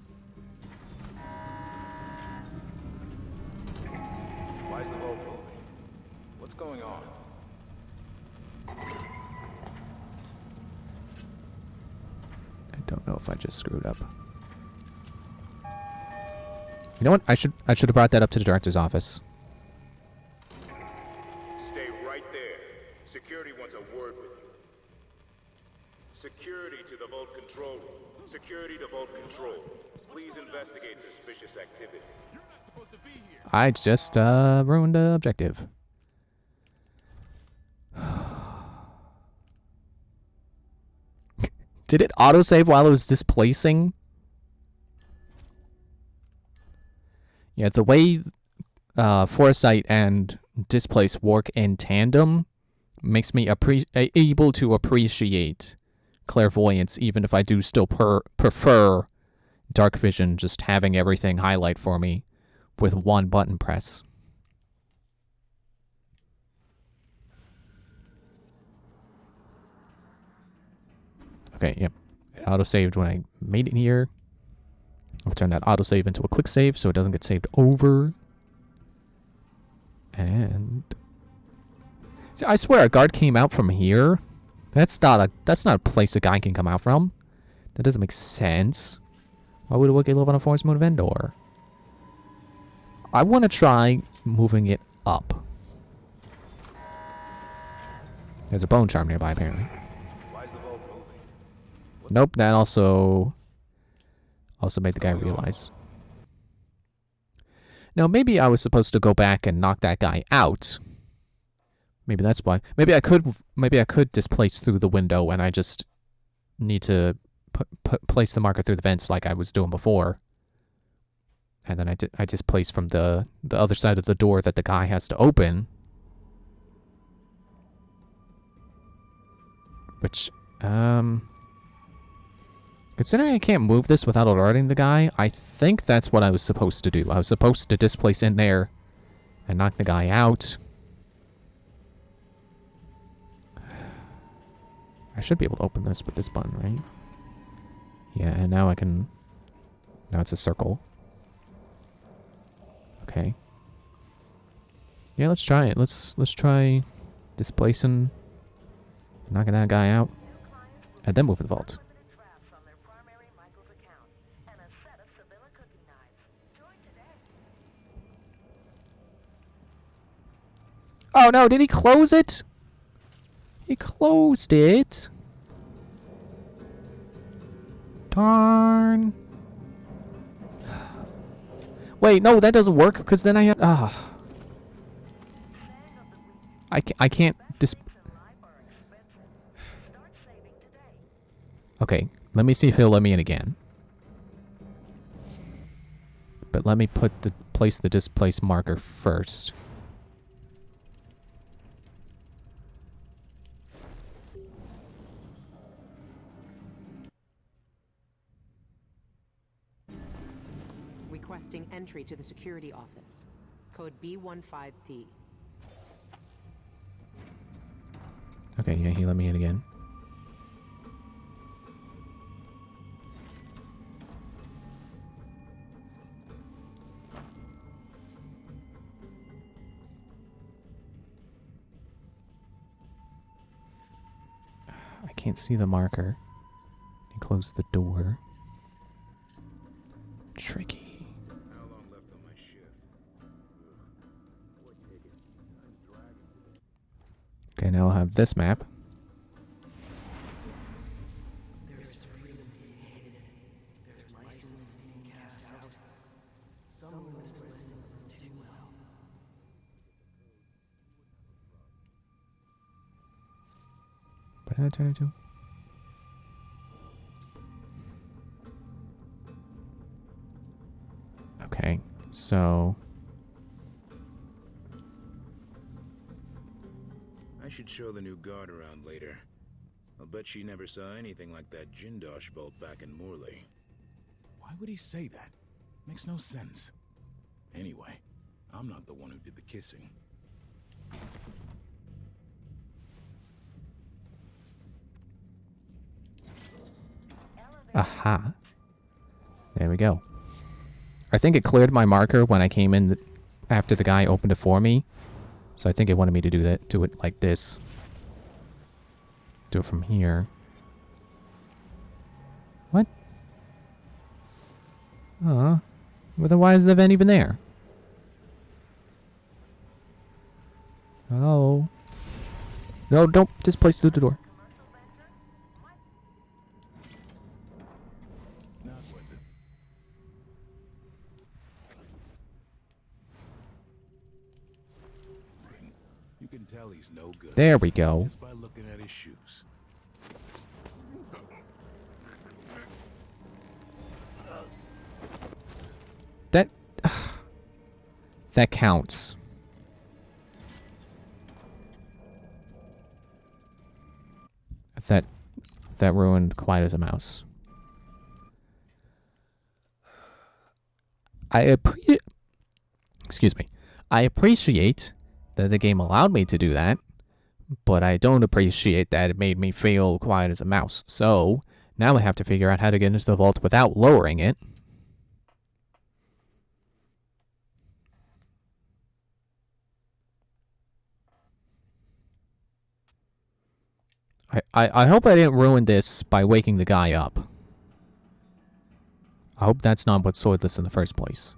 Why is the vault moving? What's going on? I don't know if I just screwed up. You know what? I should have brought that up to the director's office. Stay right there. Security wants a word with you. Security to the vault control room. Security to vault control. Please investigate suspicious activity. I just ruined the objective. Did it autosave while it was displacing? Yeah, the way foresight and displace work in tandem makes me able to appreciate clairvoyance, even if I do still prefer dark vision, just having everything highlight for me with one button press. Okay, yep. It autosaved when I made it here. I'll turn that autosave into a quick save so it doesn't get saved over. And see, I swear a guard came out from here. That's not a place a guy can come out from. That doesn't make sense. Why would a wiki live on a forest moon of Endor? I want to try moving it up. There's a bone charm nearby, apparently. Why is the vault moving? Nope, that also Also made the guy realize. Now, maybe I was supposed to go back and knock that guy out. Maybe that's why. Maybe I could displace through the window, and I just need to place the marker through the vents like I was doing before. And then I displace from the other side of the door that the guy has to open. Which, considering I can't move this without alerting the guy, I think that's what I was supposed to do. I was supposed to displace in there and knock the guy out. I should be able to open this with this button, right? Yeah, and now I can... Now it's a circle. Okay. Yeah, let's try it. Let's try displacing, knocking that guy out, and then move the vault. Oh no, did he close it? He closed it. Darn. Wait, no, that doesn't work, because then I have... I can't Okay, let me see if he'll let me in again. But let me place the displace marker first. Requesting entry to the security office. Code B15D. Okay, yeah, he let me in again. I can't see the marker. He closed the door. Tricky. How long left on my shift? Okay, now I'll have this map. There's freedom being hated. There's license being cast out. Some must listen too well. What did that turn into? Okay, so... I should show the new guard around later. I'll bet she never saw anything like that Jindosh bolt back in Morley. Why would he say that? Makes no sense. Anyway, I'm not the one who did the kissing. Aha. There we go. I think it cleared my marker when I came in after the guy opened it for me. So I think it wanted me to do that. Do it like this. Do it from here. What? Well, then why is the vent even there? Oh. No, don't displace through the door. Not worth it. You can tell he's no good. There we go. Just by looking at his shoes. That... that counts. That ruined Quiet as a Mouse. Excuse me. I appreciate that the game allowed me to do that, but I don't appreciate that it made me feel quiet as a mouse. So, now I have to figure out how to get into the vault without lowering it. I hope I didn't ruin this by waking the guy up. I hope that's not what soiled this in the first place.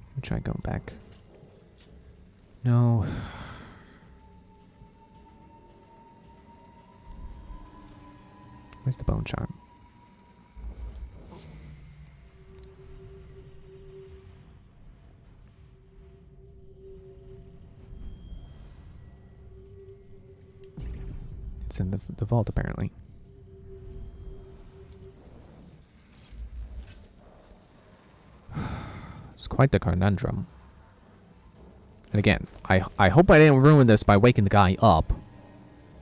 Let me try going back. No. Where's the bone charm? It's in the vault, apparently. It's quite the conundrum. And again, I hope I didn't ruin this by waking the guy up.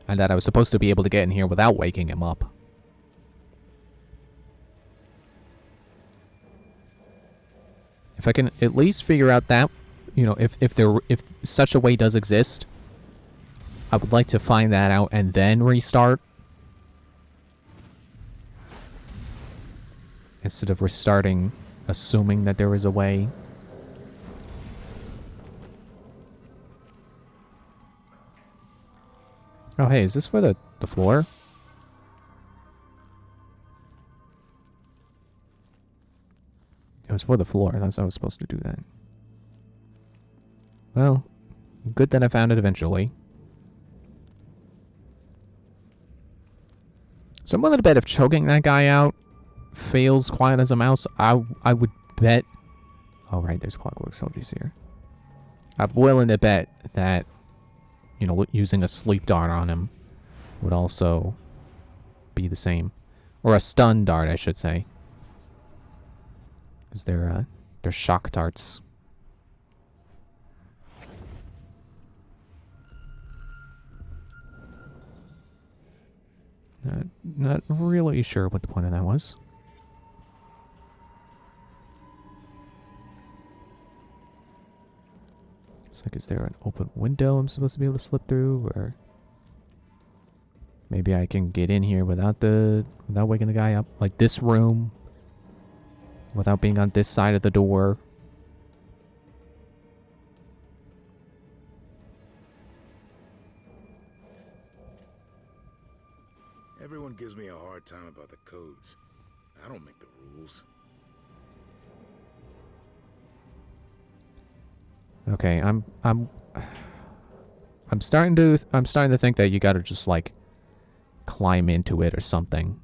And that I was supposed to be able to get in here without waking him up. If I can at least figure out that, you know, if such a way does exist, I would like to find that out and then restart. Instead of restarting, assuming that there is a way. Oh, hey, is this for the floor? It was for the floor. That's how I was supposed to do that. Well, good that I found it eventually. So I'm willing to bet if choking that guy out fails quiet as a mouse, I would bet... Oh, right, there's clockwork soldiers here. I'm willing to bet that, you know, using a sleep dart on him would also be the same. Or a stun dart, I should say. Because they're shock darts. Not really sure what the point of that was. It's like, is there an open window I'm supposed to be able to slip through, or maybe I can get in here without waking the guy up, like this room, without being on this side of the door. Everyone gives me a hard time about the codes. I don't make the rules. Okay, I'm starting to think that you gotta just like climb into it or something.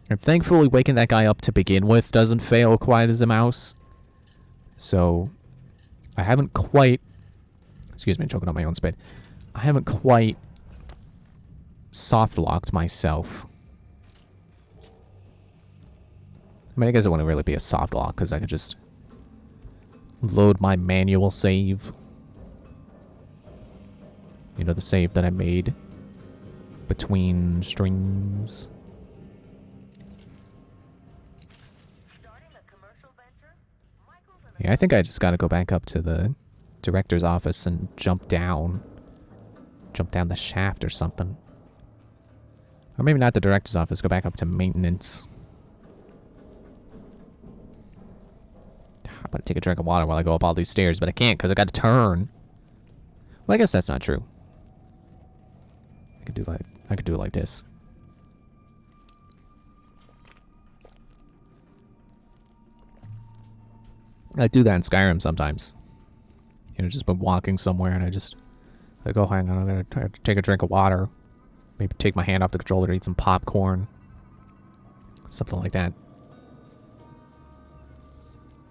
And thankfully waking that guy up to begin with doesn't fail quiet as a mouse. So I haven't quite, excuse me, I'm choking on my own spit. I haven't quite soft locked myself. I mean, I guess it wouldn't really be a soft lock because I could just load my manual save. You know, the save that I made between streams. Yeah, I think I just gotta go back up to the director's office and jump down the shaft or something. Or maybe not the director's office, go back up to maintenance. I'm gonna take a drink of water while I go up all these stairs, but I can't because I gotta turn. Well, I guess that's not true. I could do it like this. I do that in Skyrim sometimes. You know, just been walking somewhere and I like, oh, hang on, I'm gonna take a drink of water. Maybe take my hand off the controller to eat some popcorn. Something like that.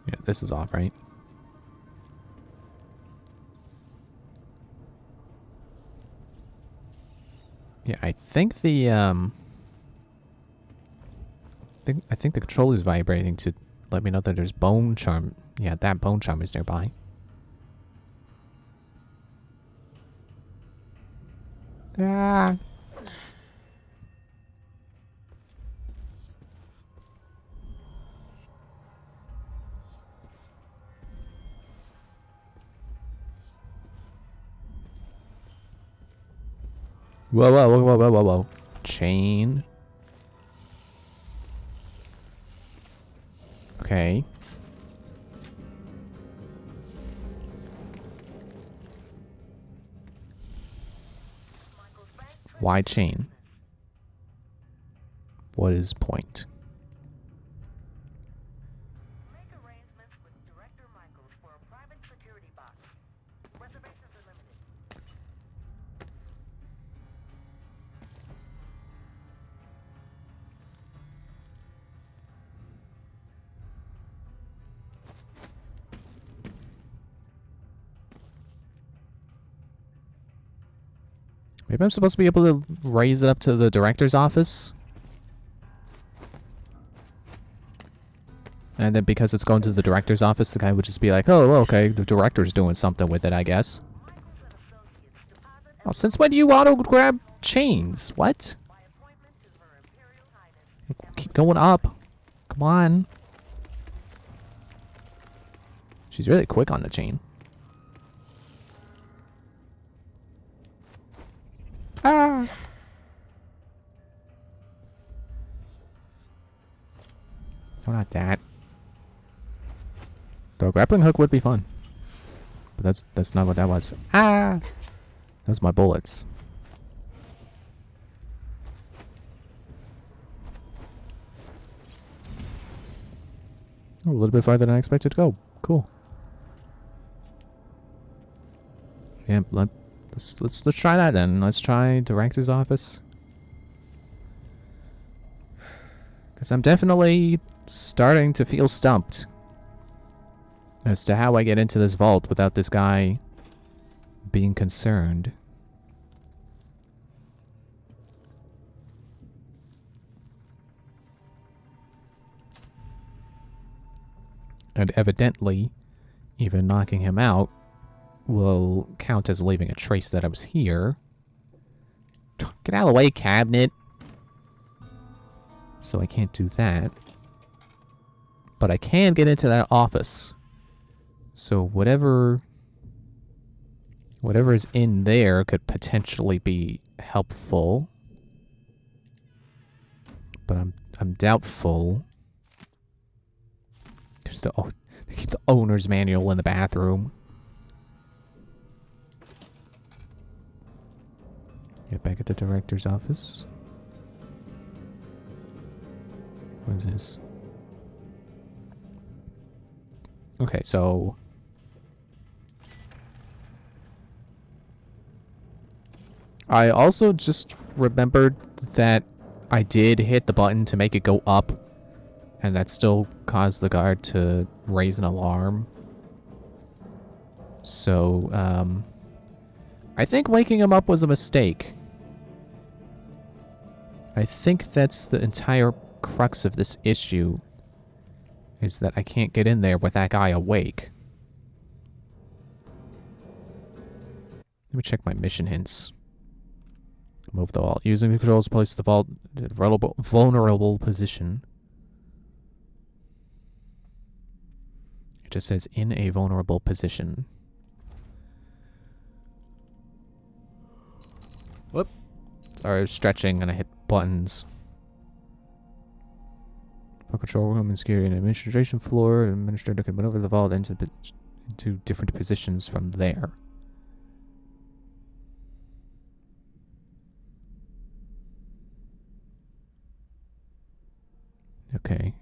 Yeah, this is off, right? Yeah, I think the I think the controller's vibrating to let me know that there's bone charm. Yeah, that bone charm is nearby. Ah. Whoa, whoa, whoa, whoa, whoa, whoa, whoa. Chain. Okay. Why chain? What is point? Make arrangements with Director Michaels for a private security box. Reservations are limited. Maybe I'm supposed to be able to raise it up to the director's office? And then because it's going to the director's office, the guy would just be like, oh, okay, the director's doing something with it, I guess. Oh, since when do you auto-grab chains? What? Keep going up. Come on. She's really quick on the chain. Ah! No, not that. The grappling hook would be fun. But that's not what that was. Ah! Those are my bullets. Oh, a little bit farther than I expected to go. Cool. Yeah, let's try that then. Let's try director's office. Because I'm definitely starting to feel stumped as to how I get into this vault without this guy being concerned. And evidently, even knocking him out will count as leaving a trace that I was here. Get out of the way, cabinet. So I can't do that. But I can get into that office. So whatever is in there could potentially be helpful. But I'm doubtful. There's they keep the owner's manual in the bathroom. Get back at the director's office. What is this? Okay, so I also just remembered that I did hit the button to make it go up, and that still caused the guard to raise an alarm. So, I think waking him up was a mistake. I think that's the entire crux of this issue, is that I can't get in there with that guy awake. Let me check my mission hints. Move the vault. Using the controls, place the vault in a vulnerable position. It just says, in a vulnerable position. Whoop. Sorry, I was stretching and I hit buttons. For control room and security and administration floor, an administrator can maneuver the vault into different positions from there. Okay.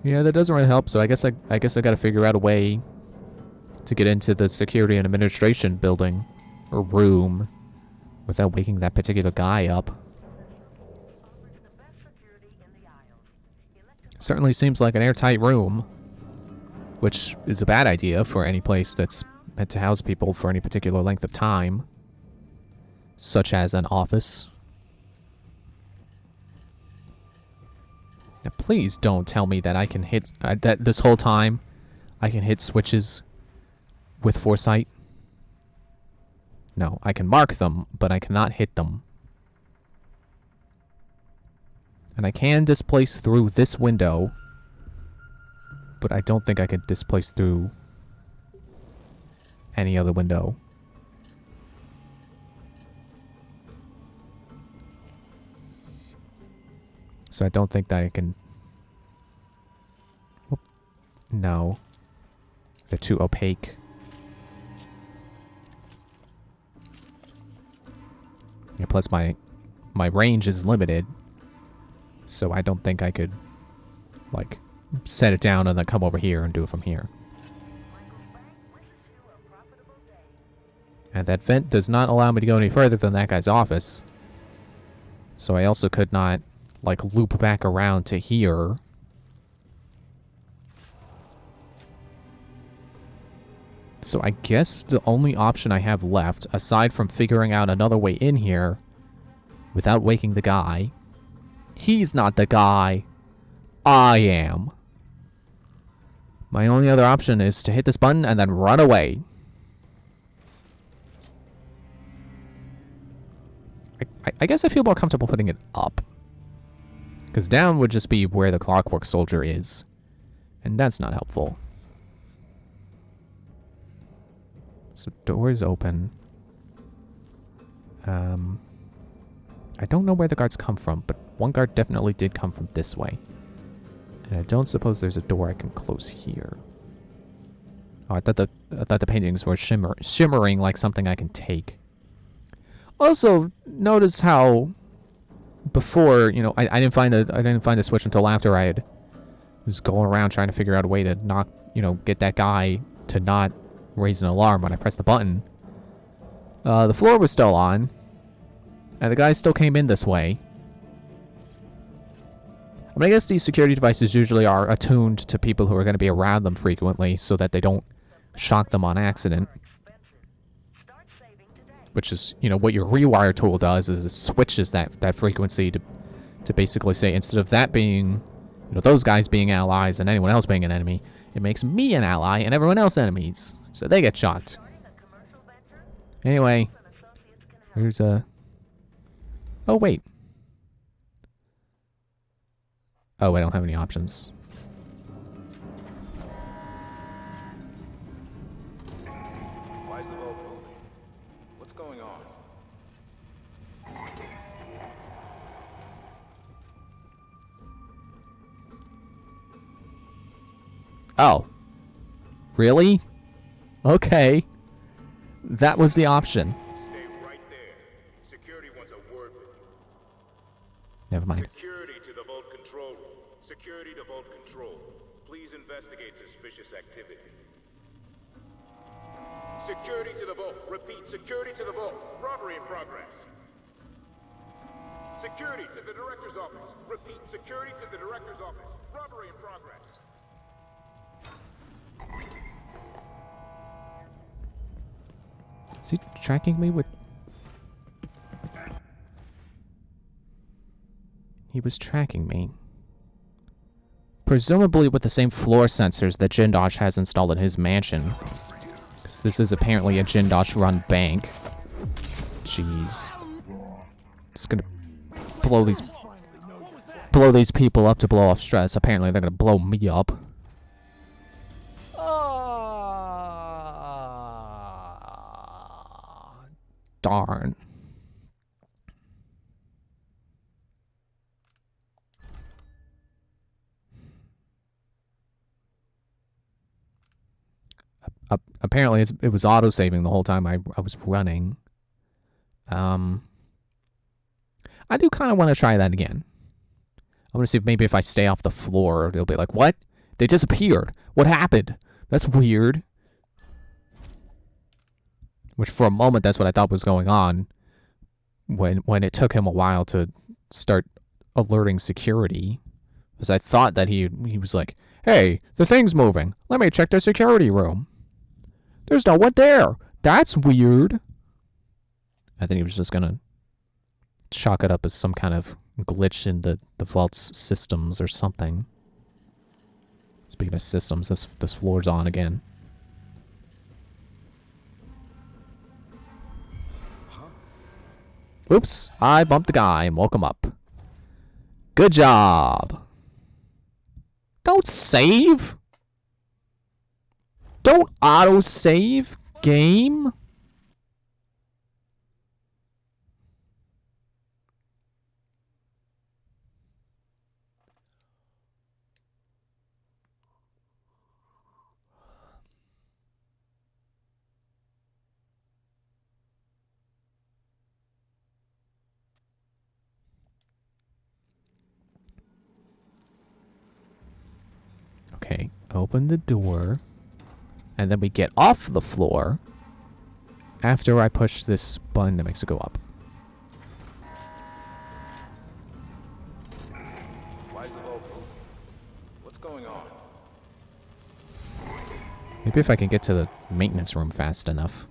Yeah, that doesn't really help. So I guess I got to figure out a way to get into the security and administration building or room without waking that particular guy up. Certainly seems like an airtight room, which is a bad idea for any place that's meant to house people for any particular length of time, such as an office. Now, please don't tell me that I can hit that this whole time I can hit switches with foresight. No, I can mark them, but I cannot hit them. And I can displace through this window, but I don't think I could displace through any other window. So I don't think that I can... Oh, no. They're too opaque. Yeah, plus my range is limited. So I don't think I could, like, set it down and then come over here and do it from here. And that vent does not allow me to go any further than that guy's office. So I also could not, like, loop back around to here. So I guess the only option I have left, aside from figuring out another way in here without waking the guy, he's not the guy. I am. My only other option is to hit this button and then run away. I guess I feel more comfortable putting it up. Because down would just be where the Clockwork Soldier is. And that's not helpful. So door is open. I don't know where the guards come from, but one guard definitely did come from this way. And I don't suppose there's a door I can close here. Oh, I thought the paintings were shimmering like something I can take. Also, notice how before, you know, I didn't find the switch until after I was going around trying to figure out a way to not, you know, get that guy to not raise an alarm when I pressed the button. The floor was still on, and the guy still came in this way. I mean, I guess these security devices usually are attuned to people who are going to be around them frequently so that they don't shock them on accident. Which is, you know, what your rewire tool does is it switches that frequency to basically say, instead of that being, you know, those guys being allies and anyone else being an enemy, it makes me an ally and everyone else enemies. So they get shocked. Anyway, here's a... Oh, wait. Oh, I don't have any options. Why is the vault moving? What's going on? Oh. Really? Okay. That was the option. Stay right there. Security wants a word with you. Never mind. Security to the vault control room. Security to vault control. Please investigate suspicious activity. Security to the vault. Repeat, security to the vault. Robbery in progress. Security to the director's office. Repeat, security to the director's office. Robbery in progress. Is he tracking me with... He was tracking me. Presumably with the same floor sensors that Jindosh has installed in his mansion. Because this is apparently a Jindosh-run bank. Jeez. Just gonna blow these people up to blow off stress. Apparently they're gonna blow me up. Darn. Apparently it was auto-saving the whole time I was running. I do kind of want to try that again. I want to see if maybe if I stay off the floor, it'll be like, what? They disappeared. What happened? That's weird. Which for a moment, that's what I thought was going on. When it took him a while to start alerting security. Because I thought that he was like, hey, the thing's moving. Let me check the security room. There's no one there. That's weird. I think he was just going to chalk it up as some kind of glitch in the vault's systems or something. Speaking of systems, this floor's on again. Oops, I bumped the guy and woke him up. Good job. Don't save. Don't auto-save, game. Okay, open the door. And then we get off the floor after I push this button that makes it go up. Why is the vault moving? What's going on? Maybe if I can get to the maintenance room fast enough.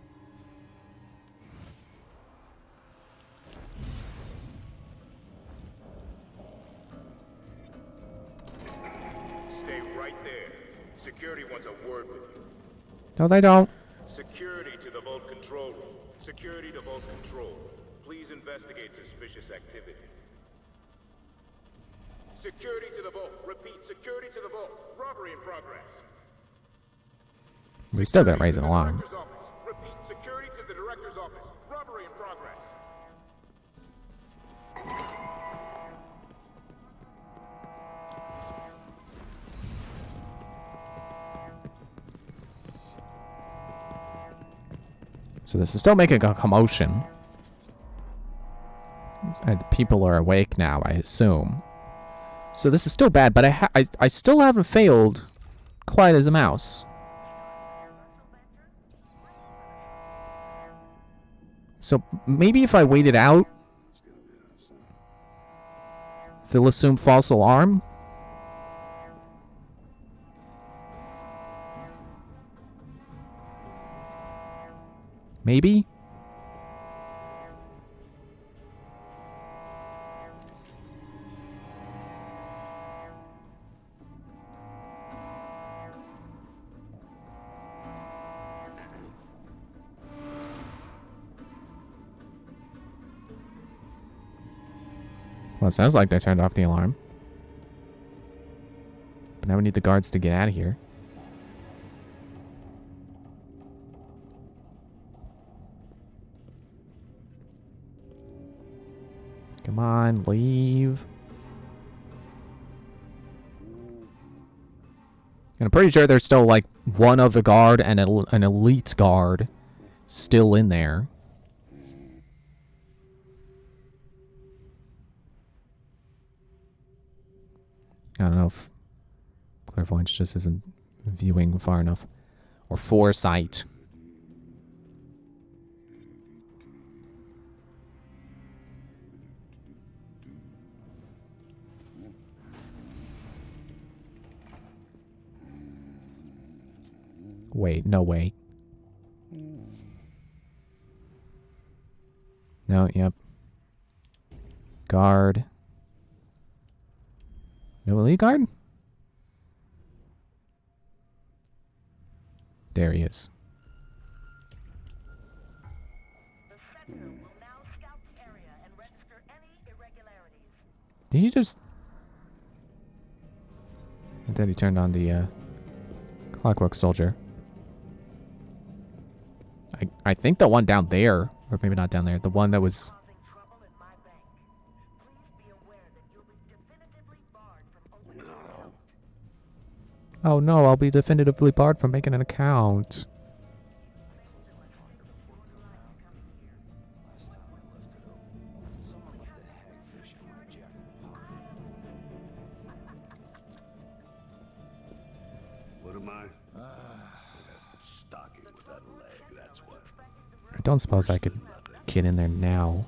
Stay right there. Security wants a word with you. No, they don't. Security to the Vault Control Room. Security to Vault Control. Please investigate suspicious activity. Security to the Vault. Repeat, security to the Vault. Robbery in progress. We still gotta raise an alarm. Director's office. Repeat, security to the Director's office. Robbery in progress. So this is still making a commotion. And the people are awake now, I assume. So this is still bad, but I still haven't failed quite as a mouse. So maybe if I wait it out, they'll assume false alarm. Maybe? Well, it sounds like they turned off the alarm. But now we need the guards to get out of here. Come on, leave. And I'm pretty sure there's still like one other guard and an elite guard still in there. I don't know if clairvoyance just isn't viewing far enough. Or foresight. Wait, no way. No, yep. Guard. No elite guard? There he is. The Center will now scout the area and register any irregularities. Did he just... I thought he turned on the clockwork soldier. I think the one down there, or maybe not down there, the one that was... Causing trouble in my bank. Please be aware that you'll be definitively barred from opening an account. Oh no, I'll be definitively barred from making an account. What am I? Stocking with that leg, that's what. I don't suppose I could get in there now.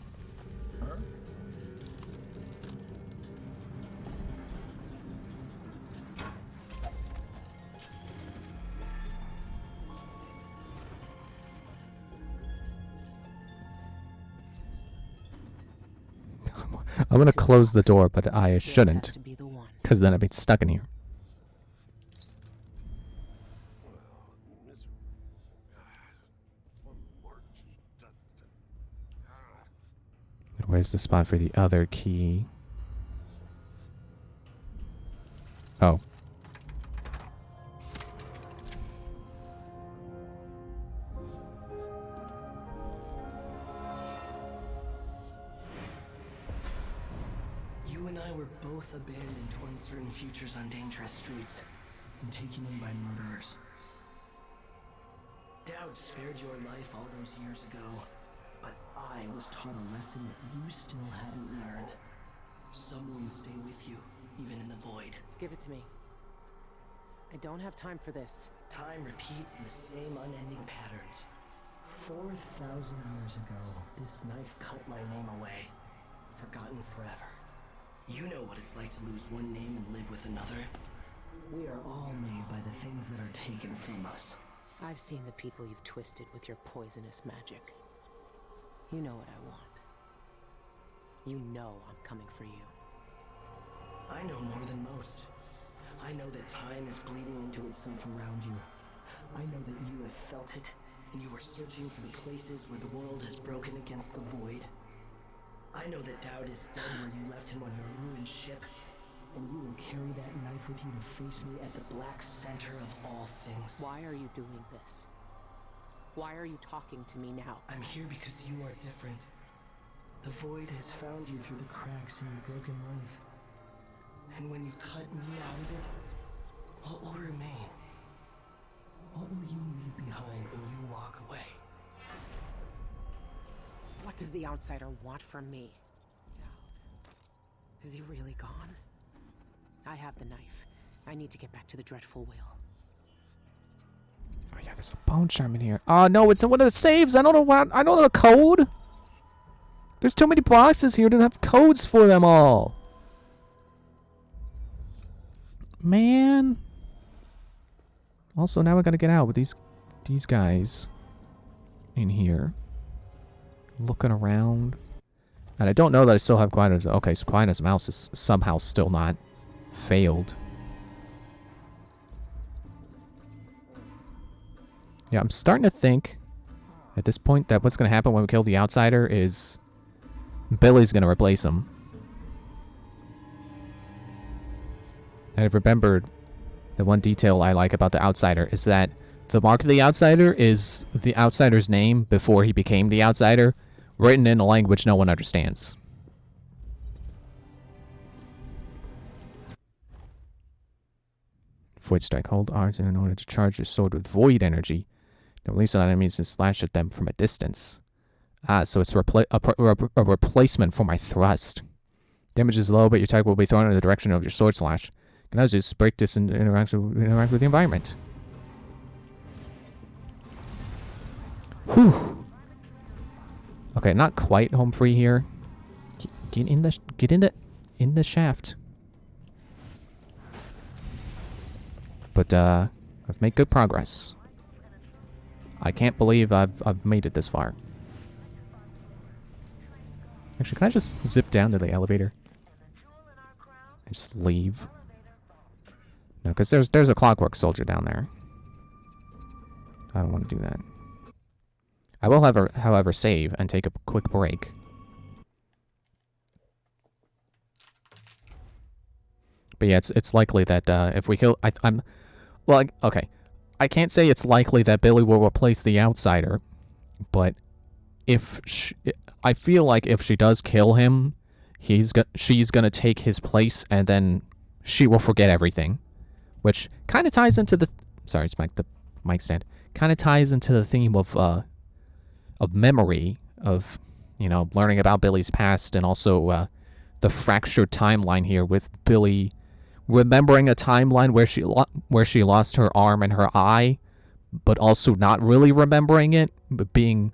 I'm gonna close the door, but I This has shouldn't, to be the one. because then I'd be stuck in here. Where's the spot for the other key? Oh. You and I were both abandoned to uncertain futures on dangerous streets and taken in by murderers. Dowd spared your life all those years ago, but I was taught a lesson that you still haven't learned. Someone stay with you, even in the void. Give it to me. I don't have time for this. Time repeats the same unending patterns. 4,000 years ago, this knife cut my name away. Forgotten forever. You know what it's like to lose one name and live with another. We are all made by the things that are taken from us. I've seen the people you've twisted with your poisonous magic. You know what I want. You know I'm coming for you. I know more than most. I know that time is bleeding into itself around you. I know that you have felt it, and you are searching for the places where the world has broken against the void. I know that Dowd is dead where you left him on your ruined ship, and you will carry that knife with you to face me at the black center of all things. Why are you doing this? Why are you talking to me now? I'm here because you are different. The void has found you through the cracks in your broken life. And when you cut me out of it, what will remain? What will you leave behind when you walk away? What does the outsider want from me? Is he really gone? I have the knife. I need to get back to the dreadful wheel. Oh yeah, there's a bone charm in here. Oh no, it's in one of the saves. I don't know the code. There's too many boxes here to have codes for them all. Man. Also, now I gotta get out with these guys in here. Looking around. And I don't know that I still have Quietus. Okay, so Quietus Mouse is somehow still not failed. Yeah, I'm starting to think at this point that what's going to happen when we kill the outsider is Billie's going to replace him. And I've remembered the one detail I like about the outsider is that the mark of the outsider is the outsider's name before he became the outsider, written in a language no one understands. Void Strike. Hold R in order to charge your sword with void energy. Then release on enemies and slash at them from a distance. Ah, so it's a replacement for my thrust. Damage is low, but your target will be thrown in the direction of your sword slash. Can I just break this and interact with the environment? Whew. Okay, not quite home free here. Get in the shaft. But I've made good progress. I can't believe I've made it this far. Actually, can I just zip down to the elevator and just leave? No, because there's a clockwork soldier down there. I don't want to do that. I will, however, save and take a quick break. But yeah, it's likely that if we kill, well, okay, I can't say it's likely that Billie will replace the outsider, but if I feel like if she does kill him, she's gonna take his place, and then she will forget everything, which kind of ties into the sorry, it's the mic stand. Kind of ties into the theme of memory, of, you know, learning about Billie's past, and also the fractured timeline here with Billie remembering a timeline where she lost her arm and her eye, but also not really remembering it, but being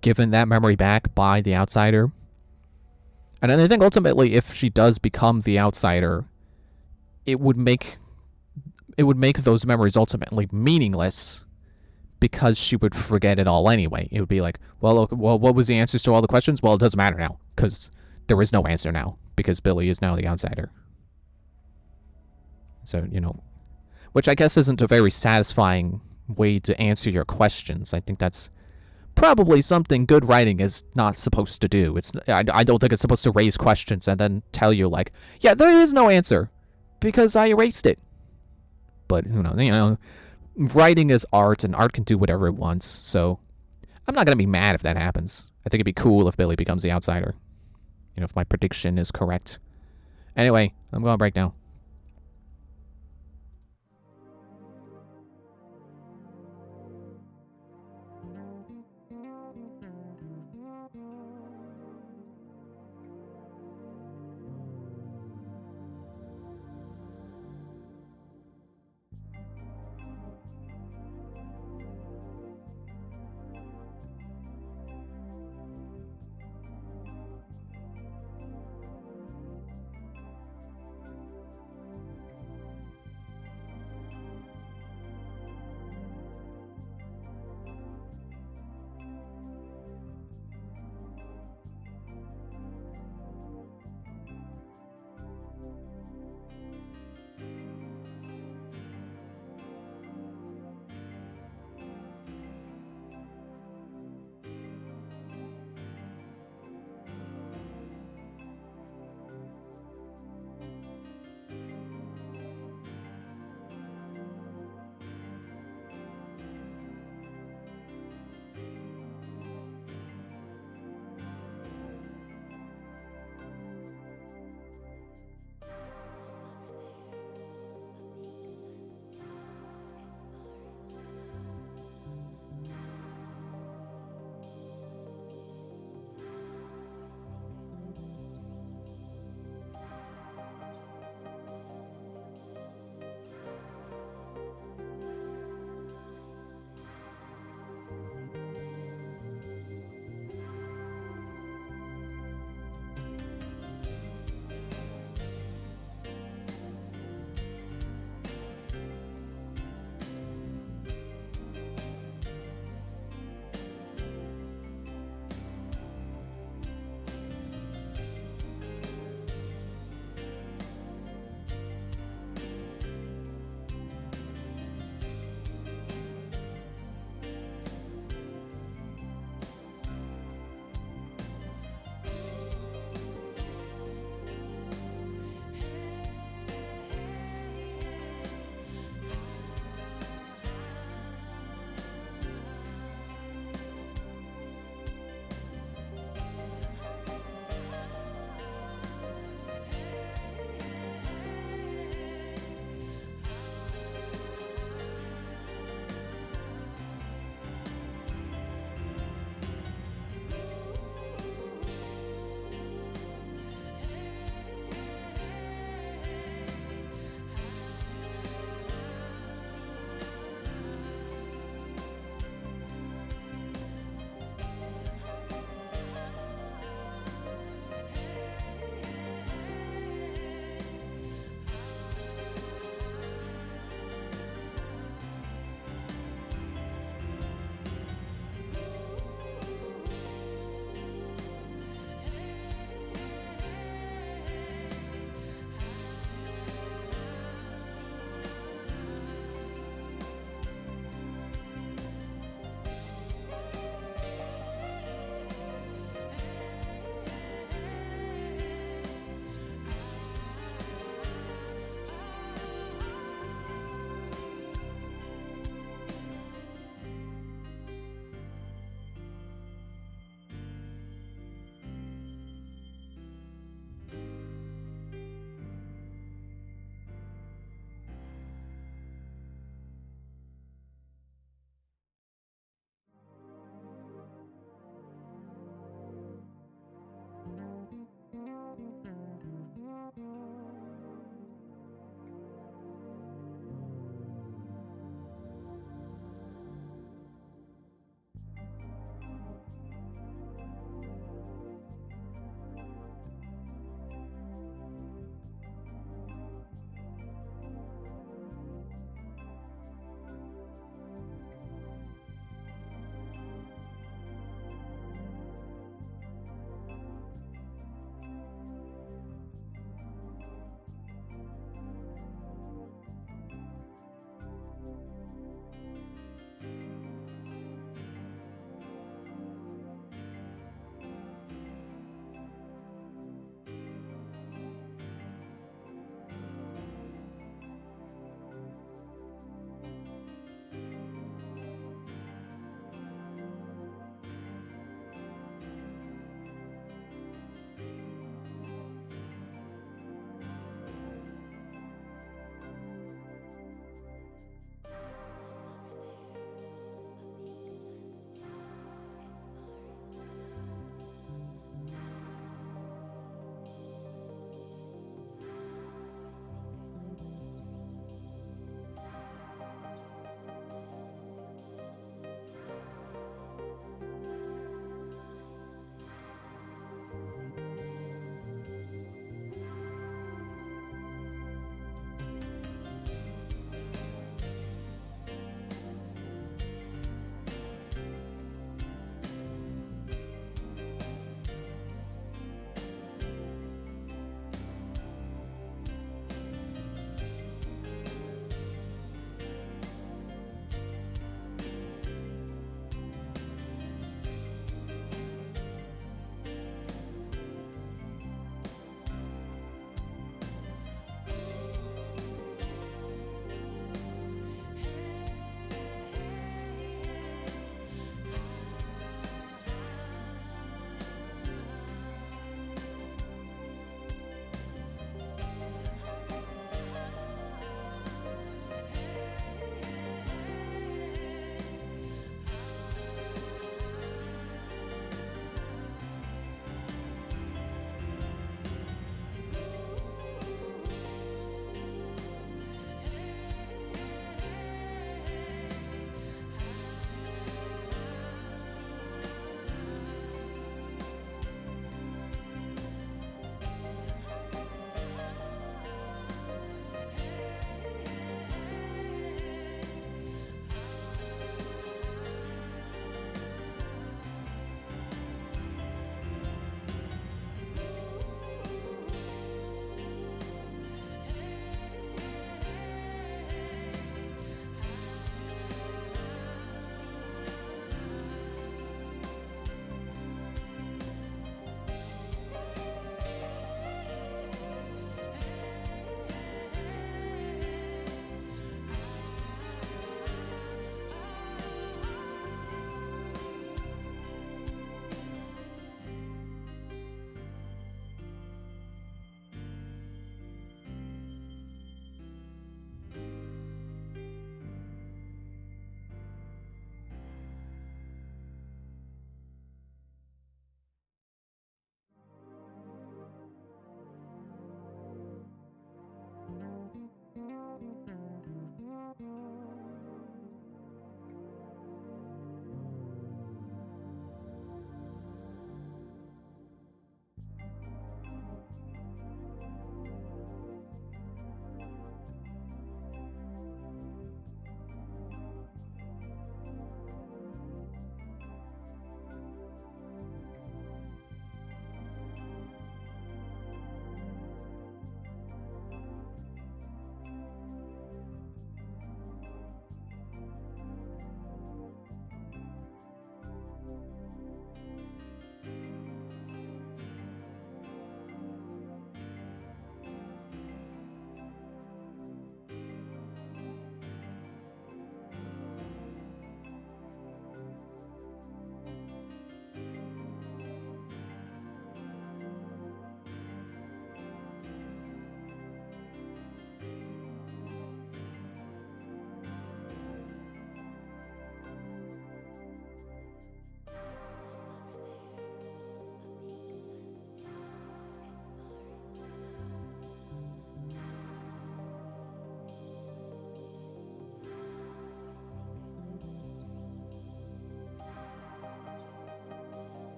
given that memory back by the outsider. And I think ultimately, if she does become the outsider, it would make those memories ultimately meaningless, because she would forget it all anyway. It would be like, well, what was the answers to all the questions? Well, it doesn't matter now, because there is no answer now, because Billie is now the outsider. So, you know, which I guess isn't a very satisfying way to answer your questions. I think that's probably something good writing is not supposed to do. I don't think it's supposed to raise questions and then tell you, like, yeah, there is no answer because I erased it. But who knows? You know, writing is art, and art can do whatever it wants. So I'm not gonna be mad if that happens. I think it'd be cool if Billie becomes the outsider. You know, if my prediction is correct. Anyway, I'm going to break now.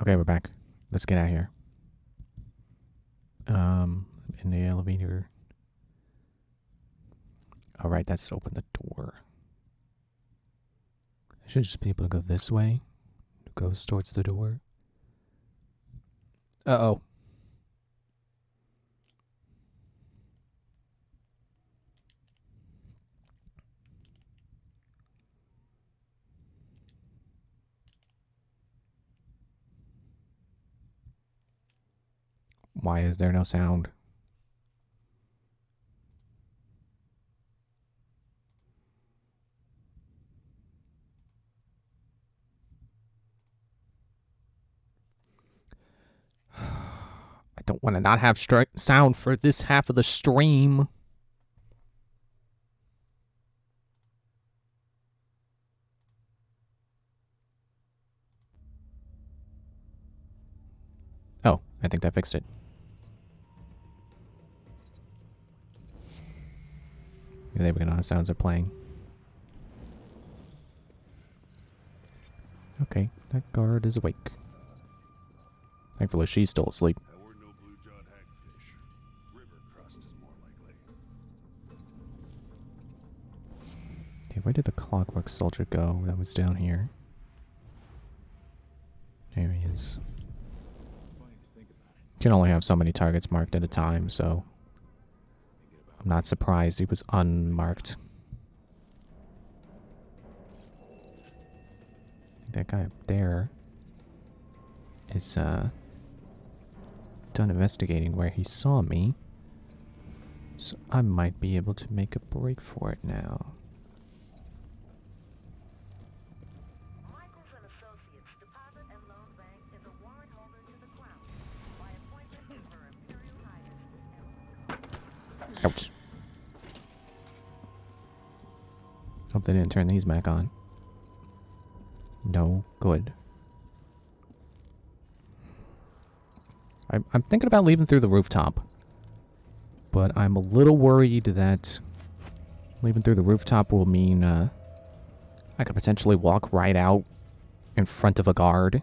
Okay, we're back. Let's get out of here. In the elevator. Alright, that's open the door. I should just be able to go this way. It goes towards the door. Uh-oh. Why is there no sound? I don't want to not have sound for this half of the stream. Oh, I think that fixed it. There we go, now the sounds are playing. Okay, that guard is awake. Thankfully, she's still asleep. There were no blue-jawed hagfish. River crust is more likely. Okay, where did the clockwork soldier go? That was down here. There he is. You can only have so many targets marked at a time, so I'm not surprised he was unmarked. That guy up there is done investigating where he saw me, so I might be able to make a break for it now. Michaels and Associates Deposit and Loan Bank is a warrant holder to the Crown by appointment of Her Imperial Highness. Ouch. Hope they didn't turn these back on. No good. I'm thinking about leaving through the rooftop, but I'm a little worried that leaving through the rooftop will mean I could potentially walk right out in front of a guard.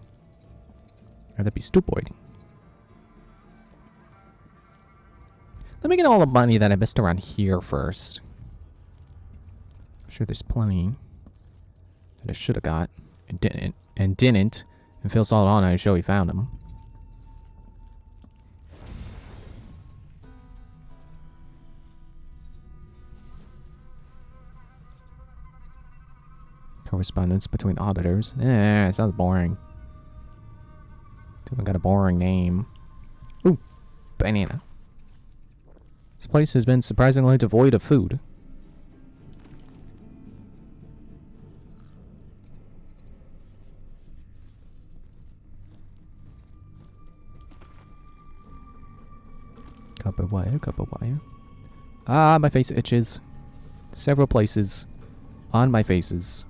Or that'd be stupid. Let me get all the money that I missed around here first. I'm sure there's plenty that I should have got and didn't. And Phil saw it on and I show he found him. Correspondence between auditors. It sounds boring. Even got a boring name. Ooh, banana. This place has been surprisingly devoid of food. Copper wire, copper wire. Ah, my face itches. Several places on my faces.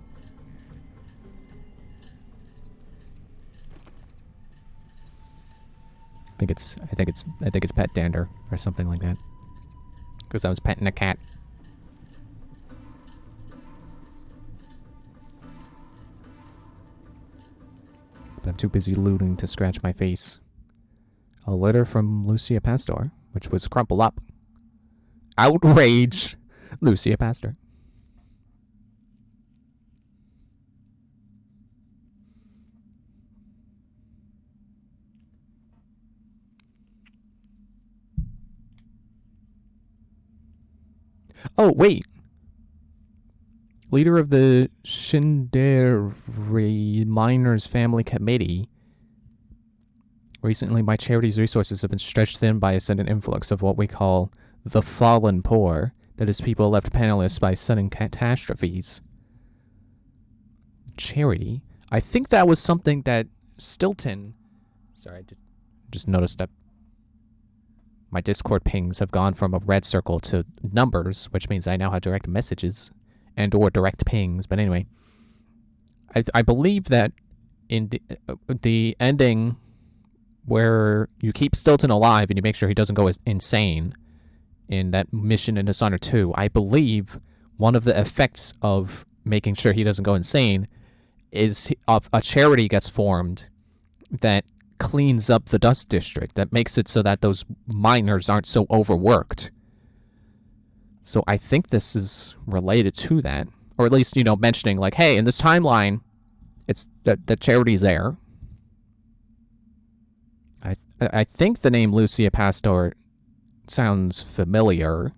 I think it's pet dander or something like that. Because I was petting a cat. But I'm too busy looting to scratch my face. A letter from Lucia Pastor, which was crumpled up. Outrage! Lucia Pastor. Oh, wait. Leader of the Shinderi Miners Family Committee. Recently, my charity's resources have been stretched thin by a sudden influx of what we call the fallen poor. That is, people left penniless by sudden catastrophes. Charity? I think that was something that Stilton... Sorry, I just noticed that my Discord pings have gone from a red circle to numbers, which means I now have direct messages and or direct pings. But anyway, I believe that in the ending where you keep Stilton alive and you make sure he doesn't go insane in that mission in Dishonored 2, I believe one of the effects of making sure he doesn't go insane is a charity gets formed that cleans up the dust district. That makes it so that those miners aren't so overworked. So I think this is related to that. Or at least, you know, mentioning like, hey, in this timeline, it's the charity's there. I think the name Lucia Pastor sounds familiar.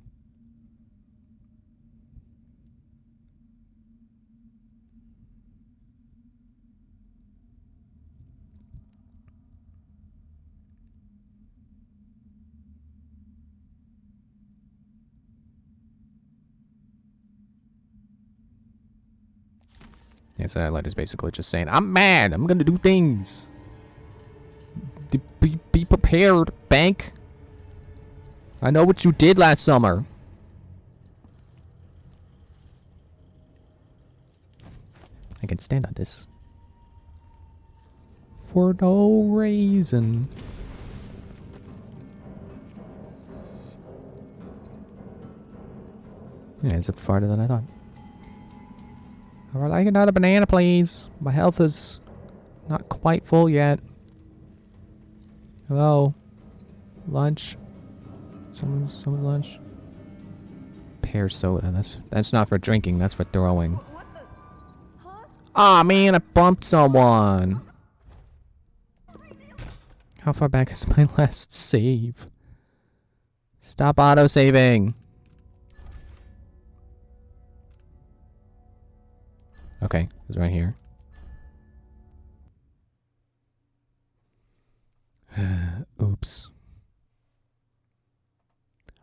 Yeah, so that letter's basically just saying, I'm mad. I'm gonna do things. Be prepared, bank. I know what you did last summer. I can stand on this. For no reason. Yeah, it's up farther than I thought. I would like another banana, please. My health is not quite full yet. Hello? Lunch? Someone's lunch? Pear soda. That's not for drinking, that's for throwing. Aw, man, I bumped someone. How far back is my last save? Stop auto-saving. Okay, it's right here. Oops.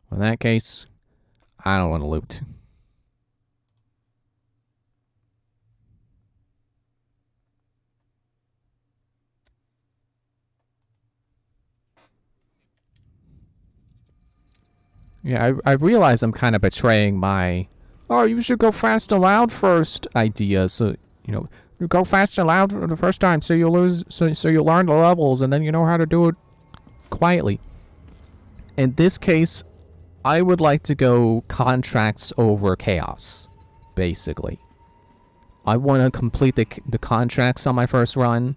Well, in that case, I don't want to loot. Yeah, I realize I'm kind of betraying my, oh, you should go fast and loud first idea. So, you know, you go fast and loud for the first time so you'll lose, so you'll learn the levels and then you know how to do it quietly. In this case, I would like to go contracts over chaos, basically. I want to complete the contracts on my first run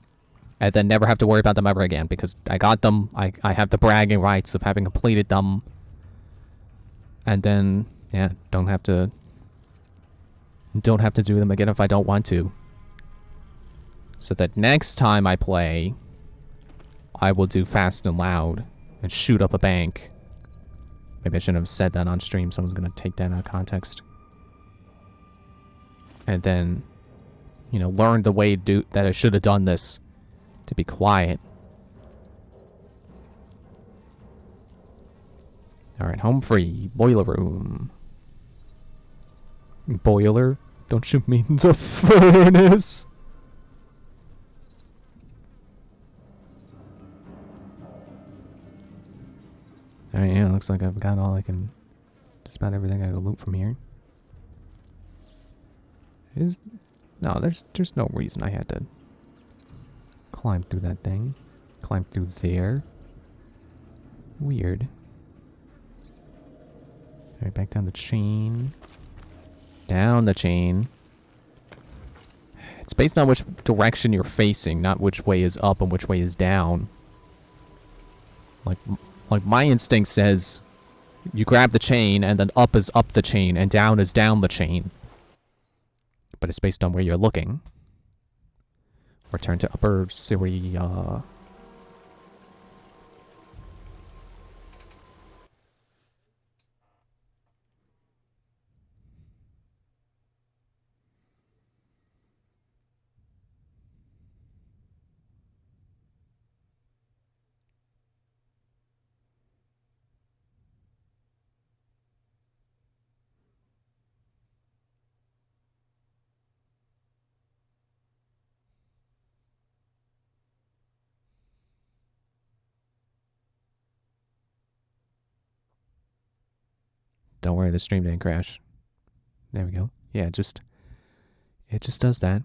and then never have to worry about them ever again because I got them. I have the bragging rights of having completed them. And then, yeah, don't have to do them again if I don't want to. So that next time I play, I will do fast and loud and shoot up a bank. Maybe I shouldn't have said that on stream. Someone's going to take that out of context. And then, you know, learn the way that I should have done this to be quiet. Alright, home free. Boiler room. Boiler? Don't you mean the furnace? Alright, yeah, looks like I've got all I can... Just about everything I can loot from here. No, there's no reason I had to climb through that thing. Climb through there. Weird. Alright, back down the chain. Down the chain. It's based on which direction you're facing, not which way is up and which way is down. Like my instinct says, you grab the chain and then up is up the chain and down is down the chain. But it's based on where you're looking. Return to upper Syria. Don't worry, the stream didn't crash. There we go. Yeah, it just does that.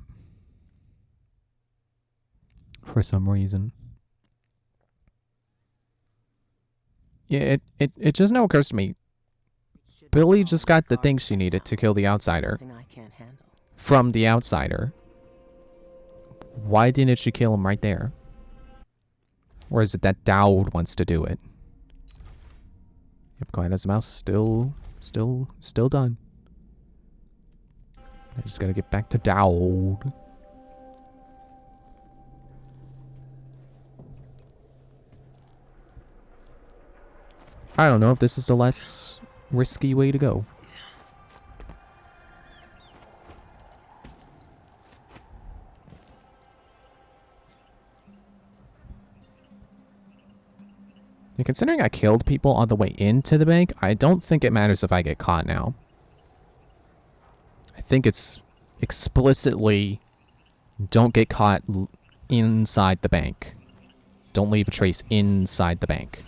For some reason. Yeah, it just now occurs to me. Billie just got the thing she needed to kill the outsider. From the outsider. Why didn't she kill him right there? Or is it that Dowd wants to do it? Yep, quiet as a mouse. Still done. I just gotta get back to Dowd. I don't know if this is the less risky way to go. And considering I killed people on the way into the bank, I don't think it matters if I get caught now. I think it's explicitly don't get caught inside the bank. Don't leave a trace inside the bank.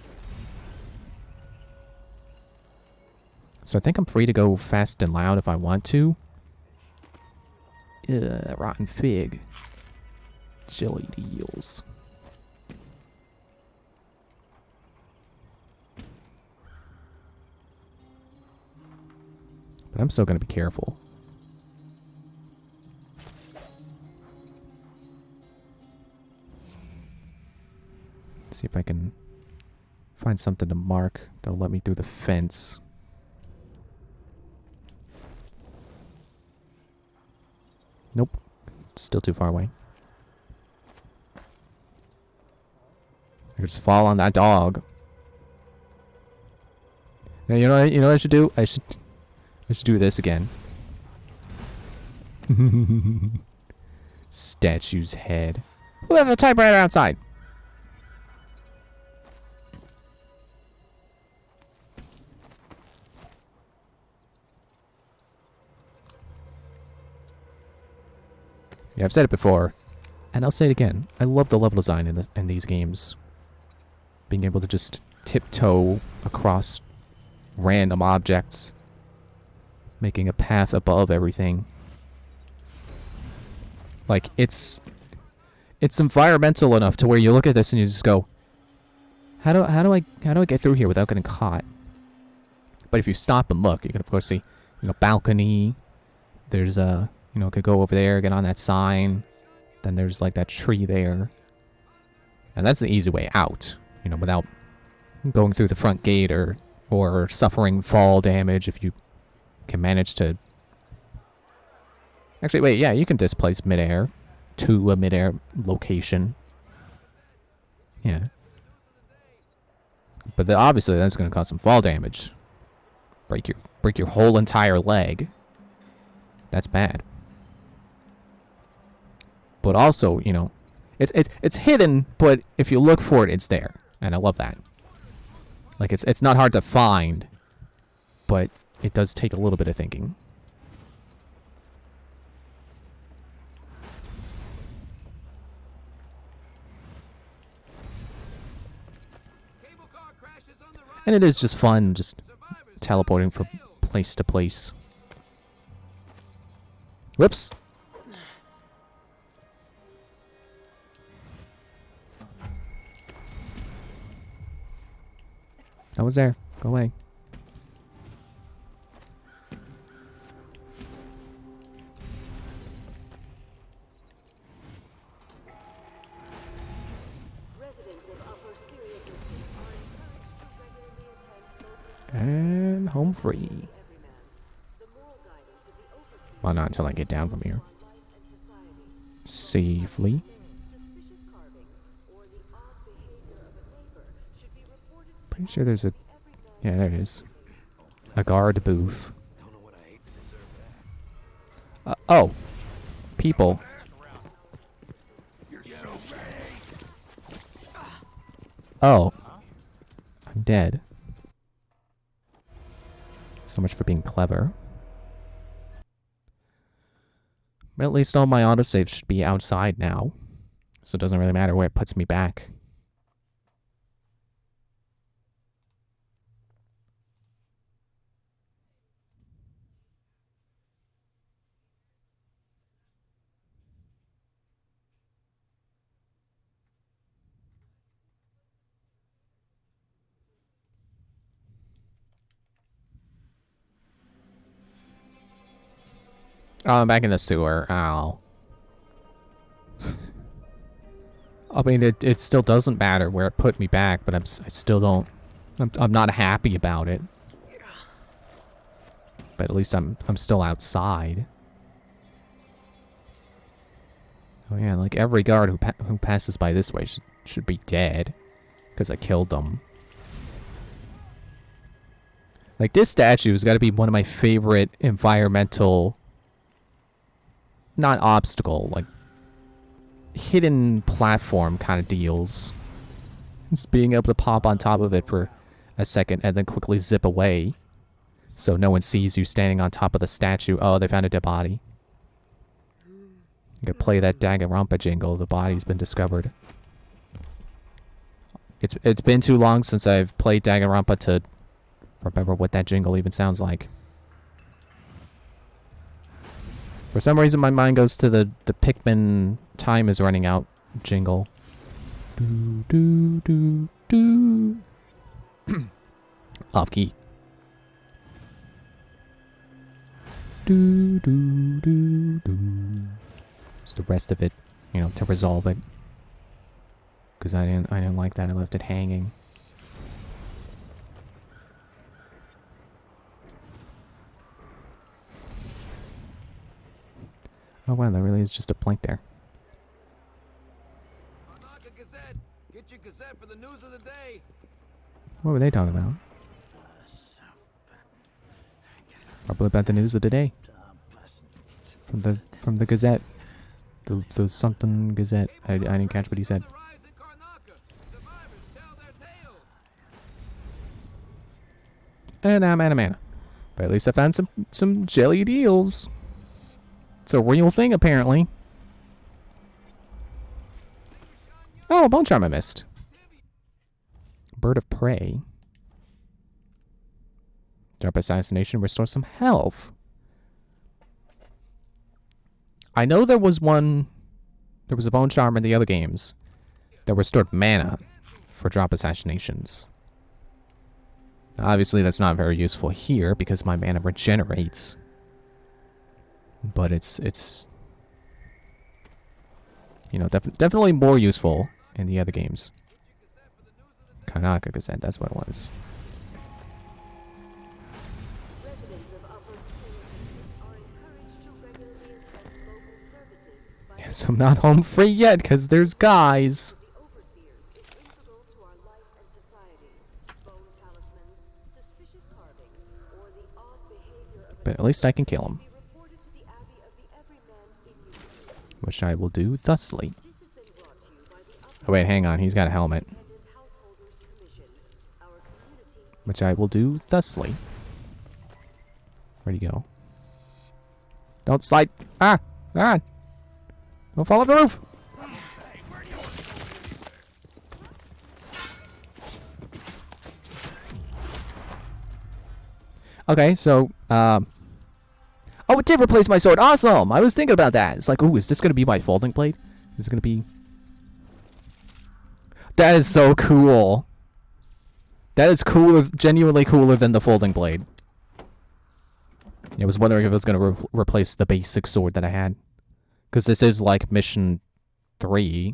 So I think I'm free to go fast and loud if I want to. Rotten fig. Jellied eels. But I'm still going to be careful. Let's see if I can find something to mark that'll let me through the fence. Nope. Still too far away. I could just fall on that dog. Now, you know what I should do? I should do this again. Statue's head. Who have a typewriter outside? Yeah, I've said it before, and I'll say it again. I love the level design in these games. Being able to just tiptoe across random objects, making a path above everything. Like, it's environmental enough to where you look at this and you just go, how do I get through here without getting caught? But if you stop and look, you can of course see, balcony. There's a, could go over there, get on that sign. Then there's like that tree there. And that's the easy way out, without going through the front gate or suffering fall damage if you can manage to... Actually, wait, yeah, you can displace midair to a midair location. Yeah. But obviously that's going to cause some fall damage. Break your whole entire leg. That's bad. But also, it's hidden, but if you look for it, it's there. And I love that. Like, it's not hard to find, but it does take a little bit of thinking. And it is just fun, just teleporting from place to place. Whoops. I was there. Go away. And home free. Well, not until I get down from here. Safely. Pretty sure there's a... Yeah, there it is. A guard booth. Oh. People. Oh. I'm dead. So much for being clever. But at least all my autosaves should be outside now. So it doesn't really matter where it puts me back. Oh, I'm back in the sewer. Ow. I mean, it still doesn't matter where it put me back, but I still don't. I'm not happy about it. But at least I'm still outside. Oh yeah, like every guard who passes by this way should be dead, because I killed them. Like, this statue has got to be one of my favorite environmental, not obstacle, like hidden platform kind of deals. Just being able to pop on top of it for a second and then quickly zip away so no one sees you standing on top of the statue. Oh, they found a dead body. You could play that Danganronpa jingle. The body's been discovered. It's been too long since I've played Danganronpa to remember what that jingle even sounds like. For some reason, my mind goes to the Pikmin time is running out jingle. Do do do do. Off key. Do do do do. Just the rest of it, you know, to resolve it. Because I didn't like that. I left it hanging. Oh wow, there really is just a plank there. Get your Gazette for the news of the day. What were they talking about? Probably about the news of the day. From the Gazette. The something Gazette. I didn't catch what he said. And I'm out of mana. But at least I found some jelly deals. It's a real thing, apparently. Oh, Bone Charm I missed. Bird of Prey. Drop Assassination, restore some health. I know there was a Bone Charm in the other games that restored mana for drop assassinations. Obviously, that's not very useful here because my mana regenerates. But it's you know, definitely more useful in the other games. Kanaka Gazette, that's what it was. Yes, I'm not home free yet because there's guys. But at least I can kill him. Which I will do thusly. Oh wait, hang on, he's got a helmet. Which I will do thusly. Where'd he go? Don't slide! Ah! Ah! Don't fall off the roof! Okay, so, oh, it did replace my sword. Awesome! I was thinking about that. It's like, ooh, is this going to be my folding blade? Is it going to be... That is so cool. That is cooler, genuinely cooler than the folding blade. I was wondering if it was going to replace the basic sword that I had. Because this is like mission 3.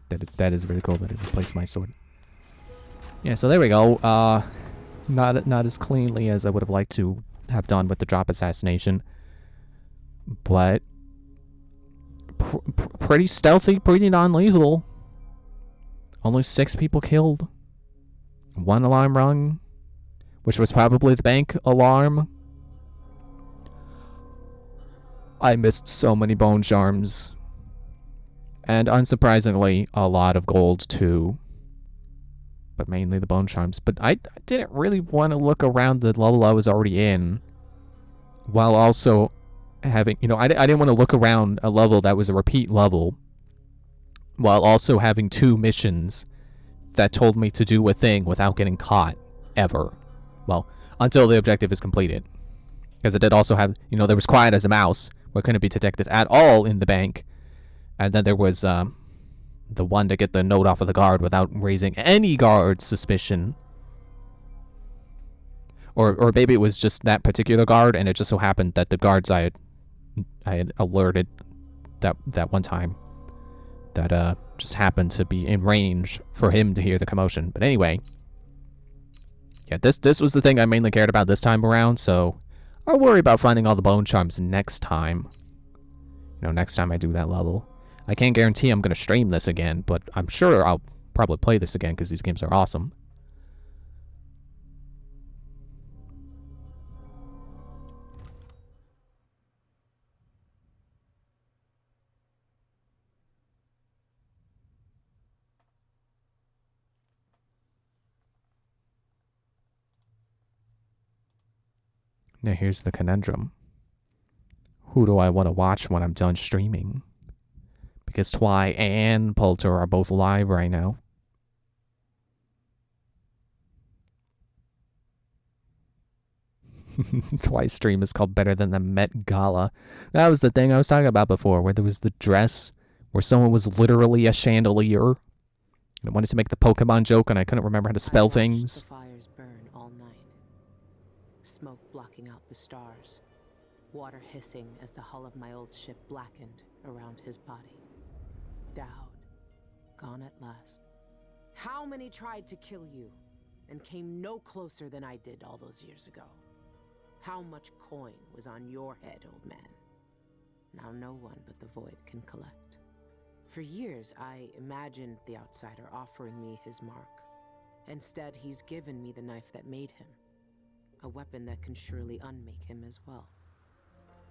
That is really cool that it replaced my sword. Yeah, so there we go. Not as cleanly as I would have liked to have done with the drop assassination, but pretty stealthy, pretty non-lethal. Only 6 people killed. 1 alarm rung, which was probably the bank alarm. I missed so many bone charms, and unsurprisingly, a lot of gold too. But mainly the bone charms. But I didn't really want to look around the level I was already in, while also having, you know, I didn't want to look around a level that was a repeat level, while also having 2 missions that told me to do a thing without getting caught, ever. Well, until the objective is completed. Because it did also have, you know, there was quiet as a mouse, where it couldn't be detected at all in the bank, and then there was, the one to get the note off of the guard without raising any guard suspicion. Or maybe it was just that particular guard, and it just so happened that the guards I had alerted that one time that just happened to be in range for him to hear the commotion. But anyway, yeah, this was the thing I mainly cared about this time around, so I'll worry about finding all the bone charms next time. You know, next time I do that level. I can't guarantee I'm going to stream this again, but I'm sure I'll probably play this again because these games are awesome. Now here's the conundrum. Who do I want to watch when I'm done streaming? Because Twy and Poulter are both live right now. Twy's stream is called Better Than the Met Gala. That was the thing I was talking about before, where there was the dress, where someone was literally a chandelier. I wanted to make the Pokemon joke, and I couldn't remember how to spell things. The fires burn all night. Smoke blocking out the stars. Water hissing as the hull of my old ship blackened around his body. Dowd, gone at last. How many tried to kill you and came no closer than I did all those years ago? How much coin was on your head, old man? Now no one but the Void can collect. For years, I imagined the outsider offering me his mark. Instead, he's given me the knife that made him. A weapon that can surely unmake him as well.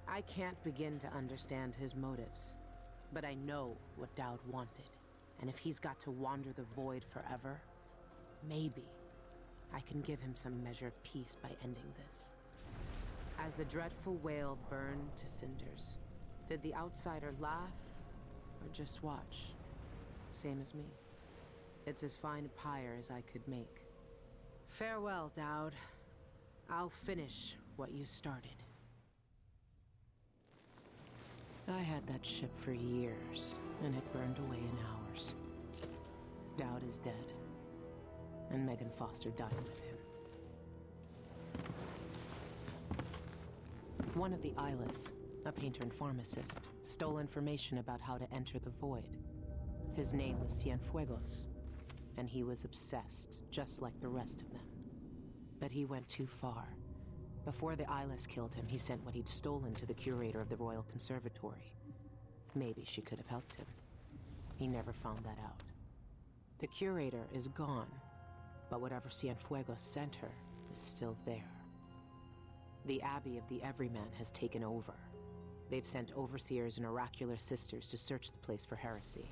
I can't begin to understand his motives, but I know what Dowd wanted. And if he's got to wander the Void forever, maybe I can give him some measure of peace by ending this. As the dreadful whale burned to cinders, did the outsider laugh or just watch? Same as me. It's as fine a pyre as I could make. Farewell, Dowd. I'll finish what you started. I had that ship for years, and it burned away in hours. Dowd is dead, and Megan Foster died with him. One of the Eyeless, a painter and pharmacist, stole information about how to enter the Void. His name was Cienfuegos, and he was obsessed, just like the rest of them. But he went too far. Before the Eyeless killed him, he sent what he'd stolen to the curator of the Royal Conservatory. Maybe she could have helped him. He never found that out. The curator is gone, but whatever Cienfuegos sent her is still there. The Abbey of the Everyman has taken over. They've sent overseers and oracular sisters to search the place for heresy.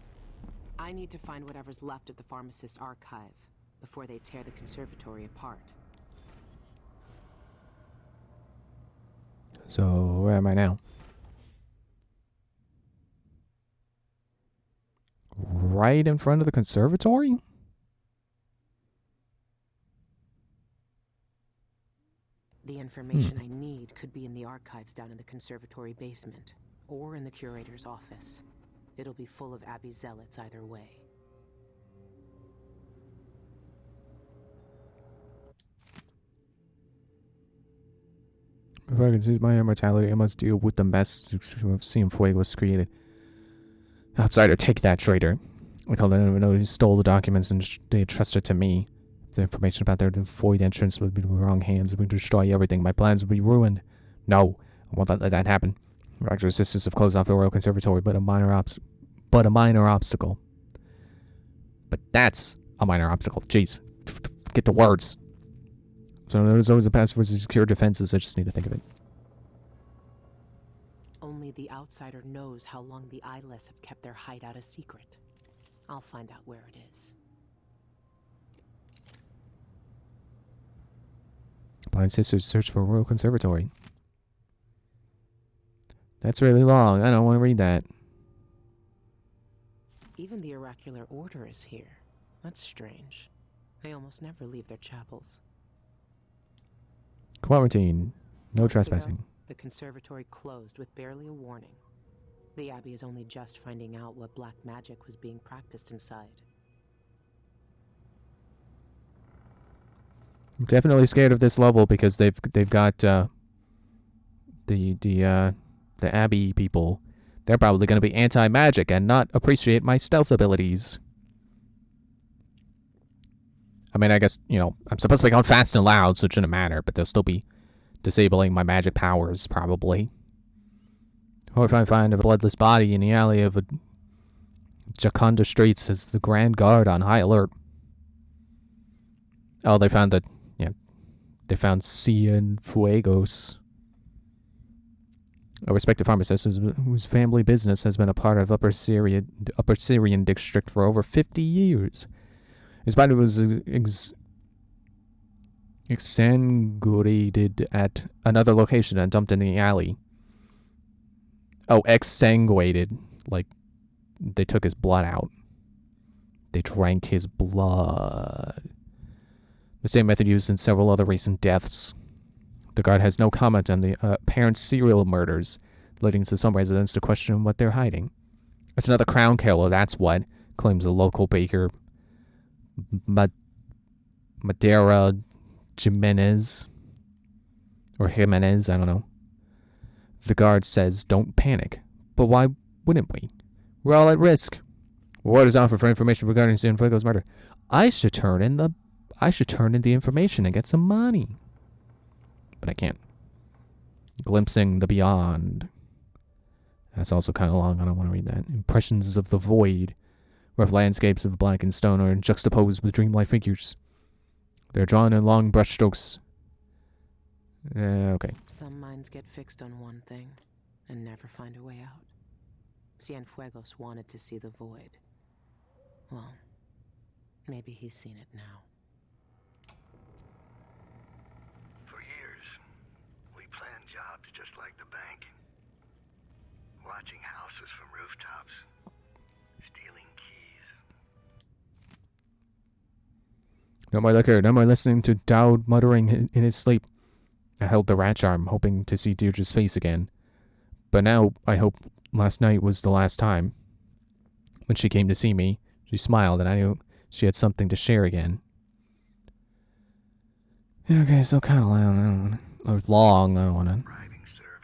I need to find whatever's left of the pharmacist's archive before they tear the conservatory apart. So, where am I now? Right in front of the conservatory? The information I need could be in the archives down in the conservatory basement, or in the curator's office. It'll be full of Abbey zealots either way. If I can seize my immortality, I must deal with the mess Cienfuegos created. Outsider, take that traitor. I don't even know who stole the documents and they trusted to me. The information about their Void entrance would be in the wrong hands. It would destroy everything. My plans would be ruined. No, I won't let that happen. Oracular sisters have closed off the Royal Conservatory, but a minor obstacle. But that's a minor obstacle. Jeez, get the words. So there's always a password to secure defenses. I just need to think of it. Only the outsider knows how long the Eyeless have kept their hideout a secret. I'll find out where it is. Blind Sisters search for Royal Conservatory. That's really long. I don't want to read that. Even the Oracular Order is here. That's strange. They almost never leave their chapels. Quarantine. No Months trespassing. ago, the conservatory closed with barely a warning. The Abbey is only just finding out what black magic was being practiced inside. I'm definitely scared of this level because they've got the Abbey people. They're probably going to be anti-magic and not appreciate my stealth abilities. I mean, I guess, you know, I'm supposed to be going fast and loud, so it shouldn't matter, but they'll still be disabling my magic powers, probably. Or if I find a bloodless body in the alley of a Jaconda Streets as the Grand Guard on high alert. Oh, they found they found Cienfuegos, a respected pharmacist whose family business has been a part of Upper Syrian district for over 50 years. His body was exsanguinated at another location and dumped in the alley. Oh, exsanguinated. Like, they took his blood out. They drank his blood. The same method used in several other recent deaths. The guard has no comment on the apparent serial murders, leading to some residents to question what they're hiding. It's another crown killer, that's what, claims a local baker, Madera Jimenez. Or Jimenez, I don't know. The guard says, don't panic. But why wouldn't we? We're all at risk. Word is offered for information regarding Cienfuegos' murder. I should turn in the information and get some money. But I can't. Glimpsing the beyond. That's also kind of long. I don't want to read that. Impressions of the void. Rough landscapes of blackened stone are juxtaposed with dreamlike figures. They're drawn in long brushstrokes. Okay. Some minds get fixed on one thing and never find a way out. Cienfuegos wanted to see the void. Well, maybe he's seen it now. For years, we planned jobs just like the bank. Watching houses from rooftops. Stealing keys. No more liquor, no more listening to Dowd muttering in his sleep. I held the ratch arm, hoping to see Deirdre's face again. But now, I hope last night was the last time. When she came to see me, she smiled, and I knew she had something to share again. Okay, so kind of loud. I don't want to. Or long. I don't want to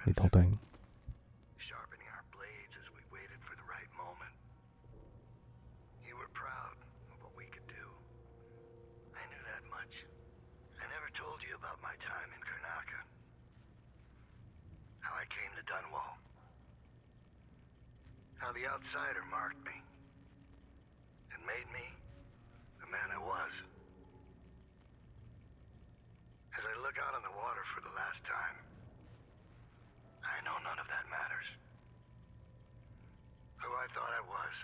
read the whole thing. Sharpening our blades as we waited for the right moment. You were proud of what we could do. I knew that much. I never told you about my time in Karnaka. How I came to Dunwall. How the outsider marked me. And made me the man I was. As I look out on the water for the last time, I know none of that matters. Who I thought I was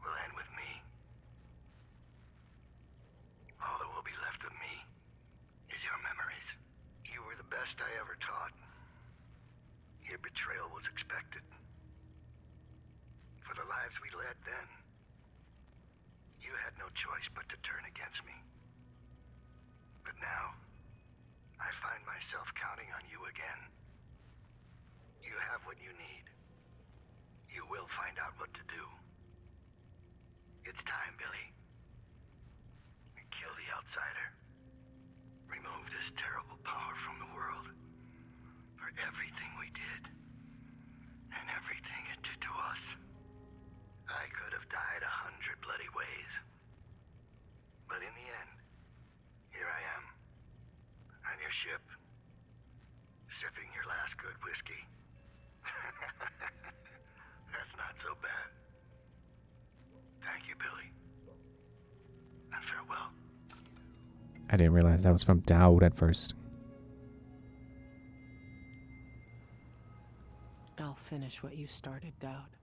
will end with me. All that will be left of me is your memories. You were the best I ever taught. Your betrayal was expected. For the lives we led then, you had no choice but to turn against me. But now, I find myself counting on you again. You have what you need. You will find out what to do. It's time, Billie. Kill the outsider. Remove this terrible power from the world. For everything we did. And everything it did to us. I could have died 100 bloody ways. But in the end, here I am. On your ship. Sipping your last good whiskey. That's not so bad. Thank you, Billie. And farewell. I didn't realize that was from Dowd at first. I'll finish what you started, Dowd.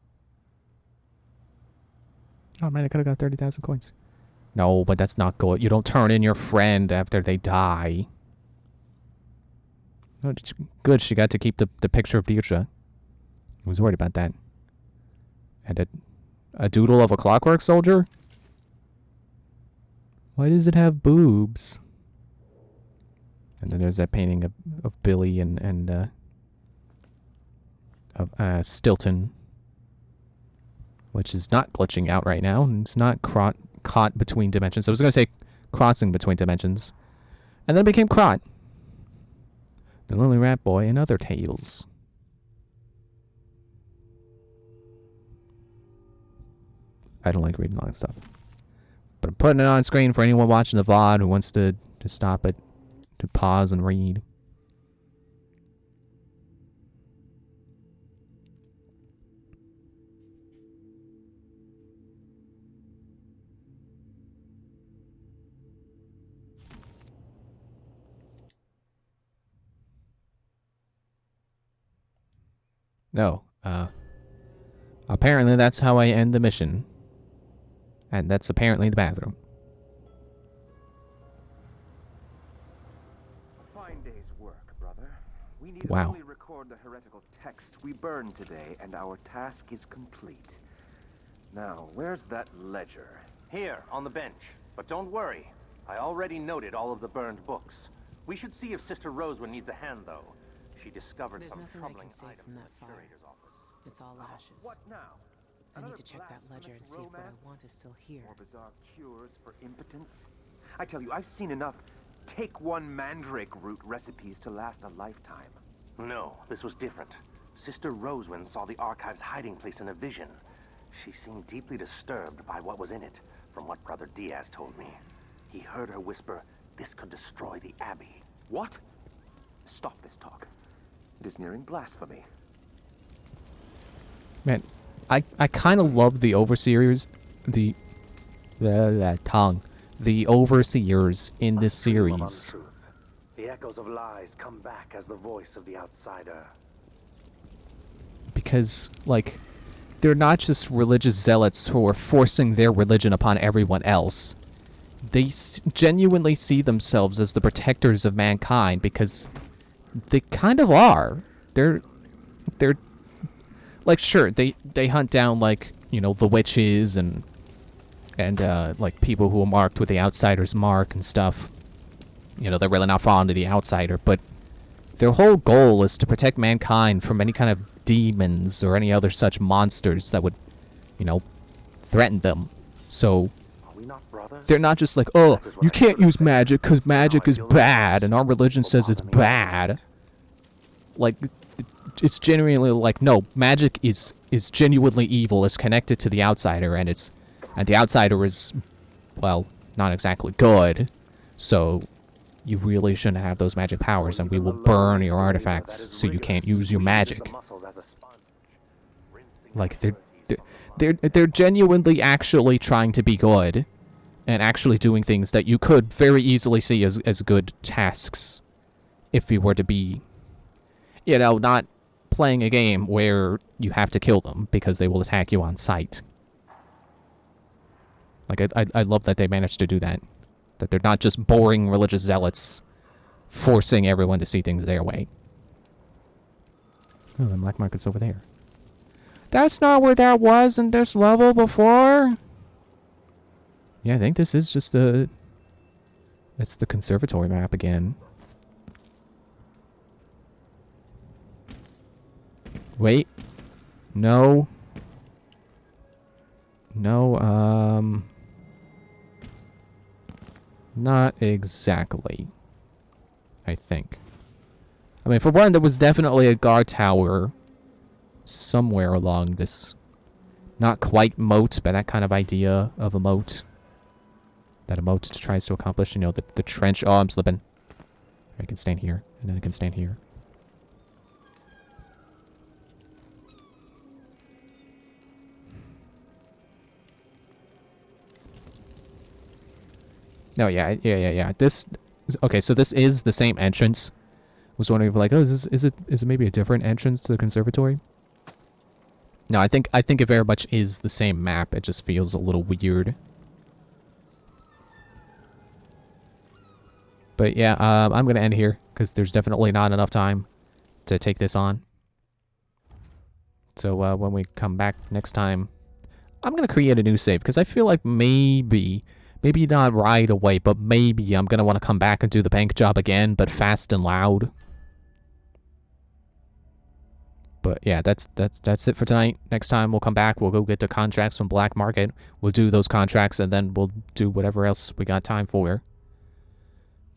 Oh man, I could have got 30,000 coins. No, but that's not good. You don't turn in your friend after they die. Oh, good, she got to keep the picture of Deirdre. I was worried about that. And a doodle of a clockwork soldier? Why does it have boobs? And then there's that painting of Billie and of Stilton. Which is not glitching out right now. And it's not caught between dimensions. I was going to say crossing between dimensions. And then it became Crot. The Lonely Rat Boy and Other Tales. I don't like reading long stuff. But I'm putting it on screen for anyone watching the VOD who wants to stop it, to pause and read. No, apparently that's how I end the mission. And that's apparently the bathroom. A fine day's work, brother. We need Wow. only record the heretical text we burned today, and our task is complete. Now, where's that ledger? Here, on the bench. But don't worry. I already noted all of the burned books. We should see if Sister Rosewood needs a hand, though. She discovered There's some nothing I troubling can save items from in that the fire. curator's office. It's all ashes. What now? I need Another to check that ledger and see if what I romance? want is still here. More bizarre cures for impotence? I tell you, I've seen enough take one mandrake root recipes to last a lifetime. No, this was different. Sister Rosewind saw the archive's hiding place in a vision. She seemed deeply disturbed by what was in it, from what Brother Diaz told me. He heard her whisper, this could destroy the Abbey. What? Stop this talk. It is nearing blasphemy. Man, I kind of love the overseers, the overseers in this series. The echoes of lies come back as the voice of the outsider. Because, like, they're not just religious zealots who are forcing their religion upon everyone else. They genuinely see themselves as the protectors of mankind because they kind of are. They're like, sure, they hunt down, like, you know, the witches and like people who are marked with the outsider's mark and stuff. You know, they're really not fond of the outsider, but their whole goal is to protect mankind from any kind of demons or any other such monsters that would, you know, threaten them. So they're not just like, oh, you can't use magic because magic is bad and our religion says it's bad. Like, it's genuinely like, no, magic is genuinely evil. It's connected to the outsider, and the outsider is, well, not exactly good. So you really shouldn't have those magic powers, and we will burn your artifacts so you can't use your magic. Like, they're genuinely actually trying to be good and actually doing things that you could very easily see as good tasks if you were to be, you know, not playing a game where you have to kill them because they will attack you on sight. Like, I love that they managed to do that. That they're not just boring religious zealots forcing everyone to see things their way. Oh, the black market's over there. That's not where that was in this level before. Yeah, I think this is just it's the conservatory map again. Wait. No. No, not exactly. I think. I mean, for one, there was definitely a guard tower somewhere along this, not quite moat, but that kind of idea of a moat. That a moat tries to accomplish, you know, the trench. Oh, I'm slipping. I can stand here, and then I can stand here. No, yeah. This, okay, so this is the same entrance. I was wondering if, like, oh, is it maybe a different entrance to the conservatory? No, I think it very much is the same map. It just feels a little weird. But yeah, I'm gonna end here because there's definitely not enough time to take this on. So when we come back next time, I'm gonna create a new save because I feel like maybe not right away, but maybe I'm gonna want to come back and do the bank job again, but fast and loud. But yeah, that's it for tonight. Next time we'll come back, we'll go get the contracts from Black Market. We'll do those contracts, and then we'll do whatever else we got time for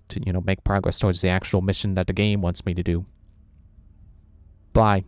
to, you know, make progress towards the actual mission that the game wants me to do. Bye.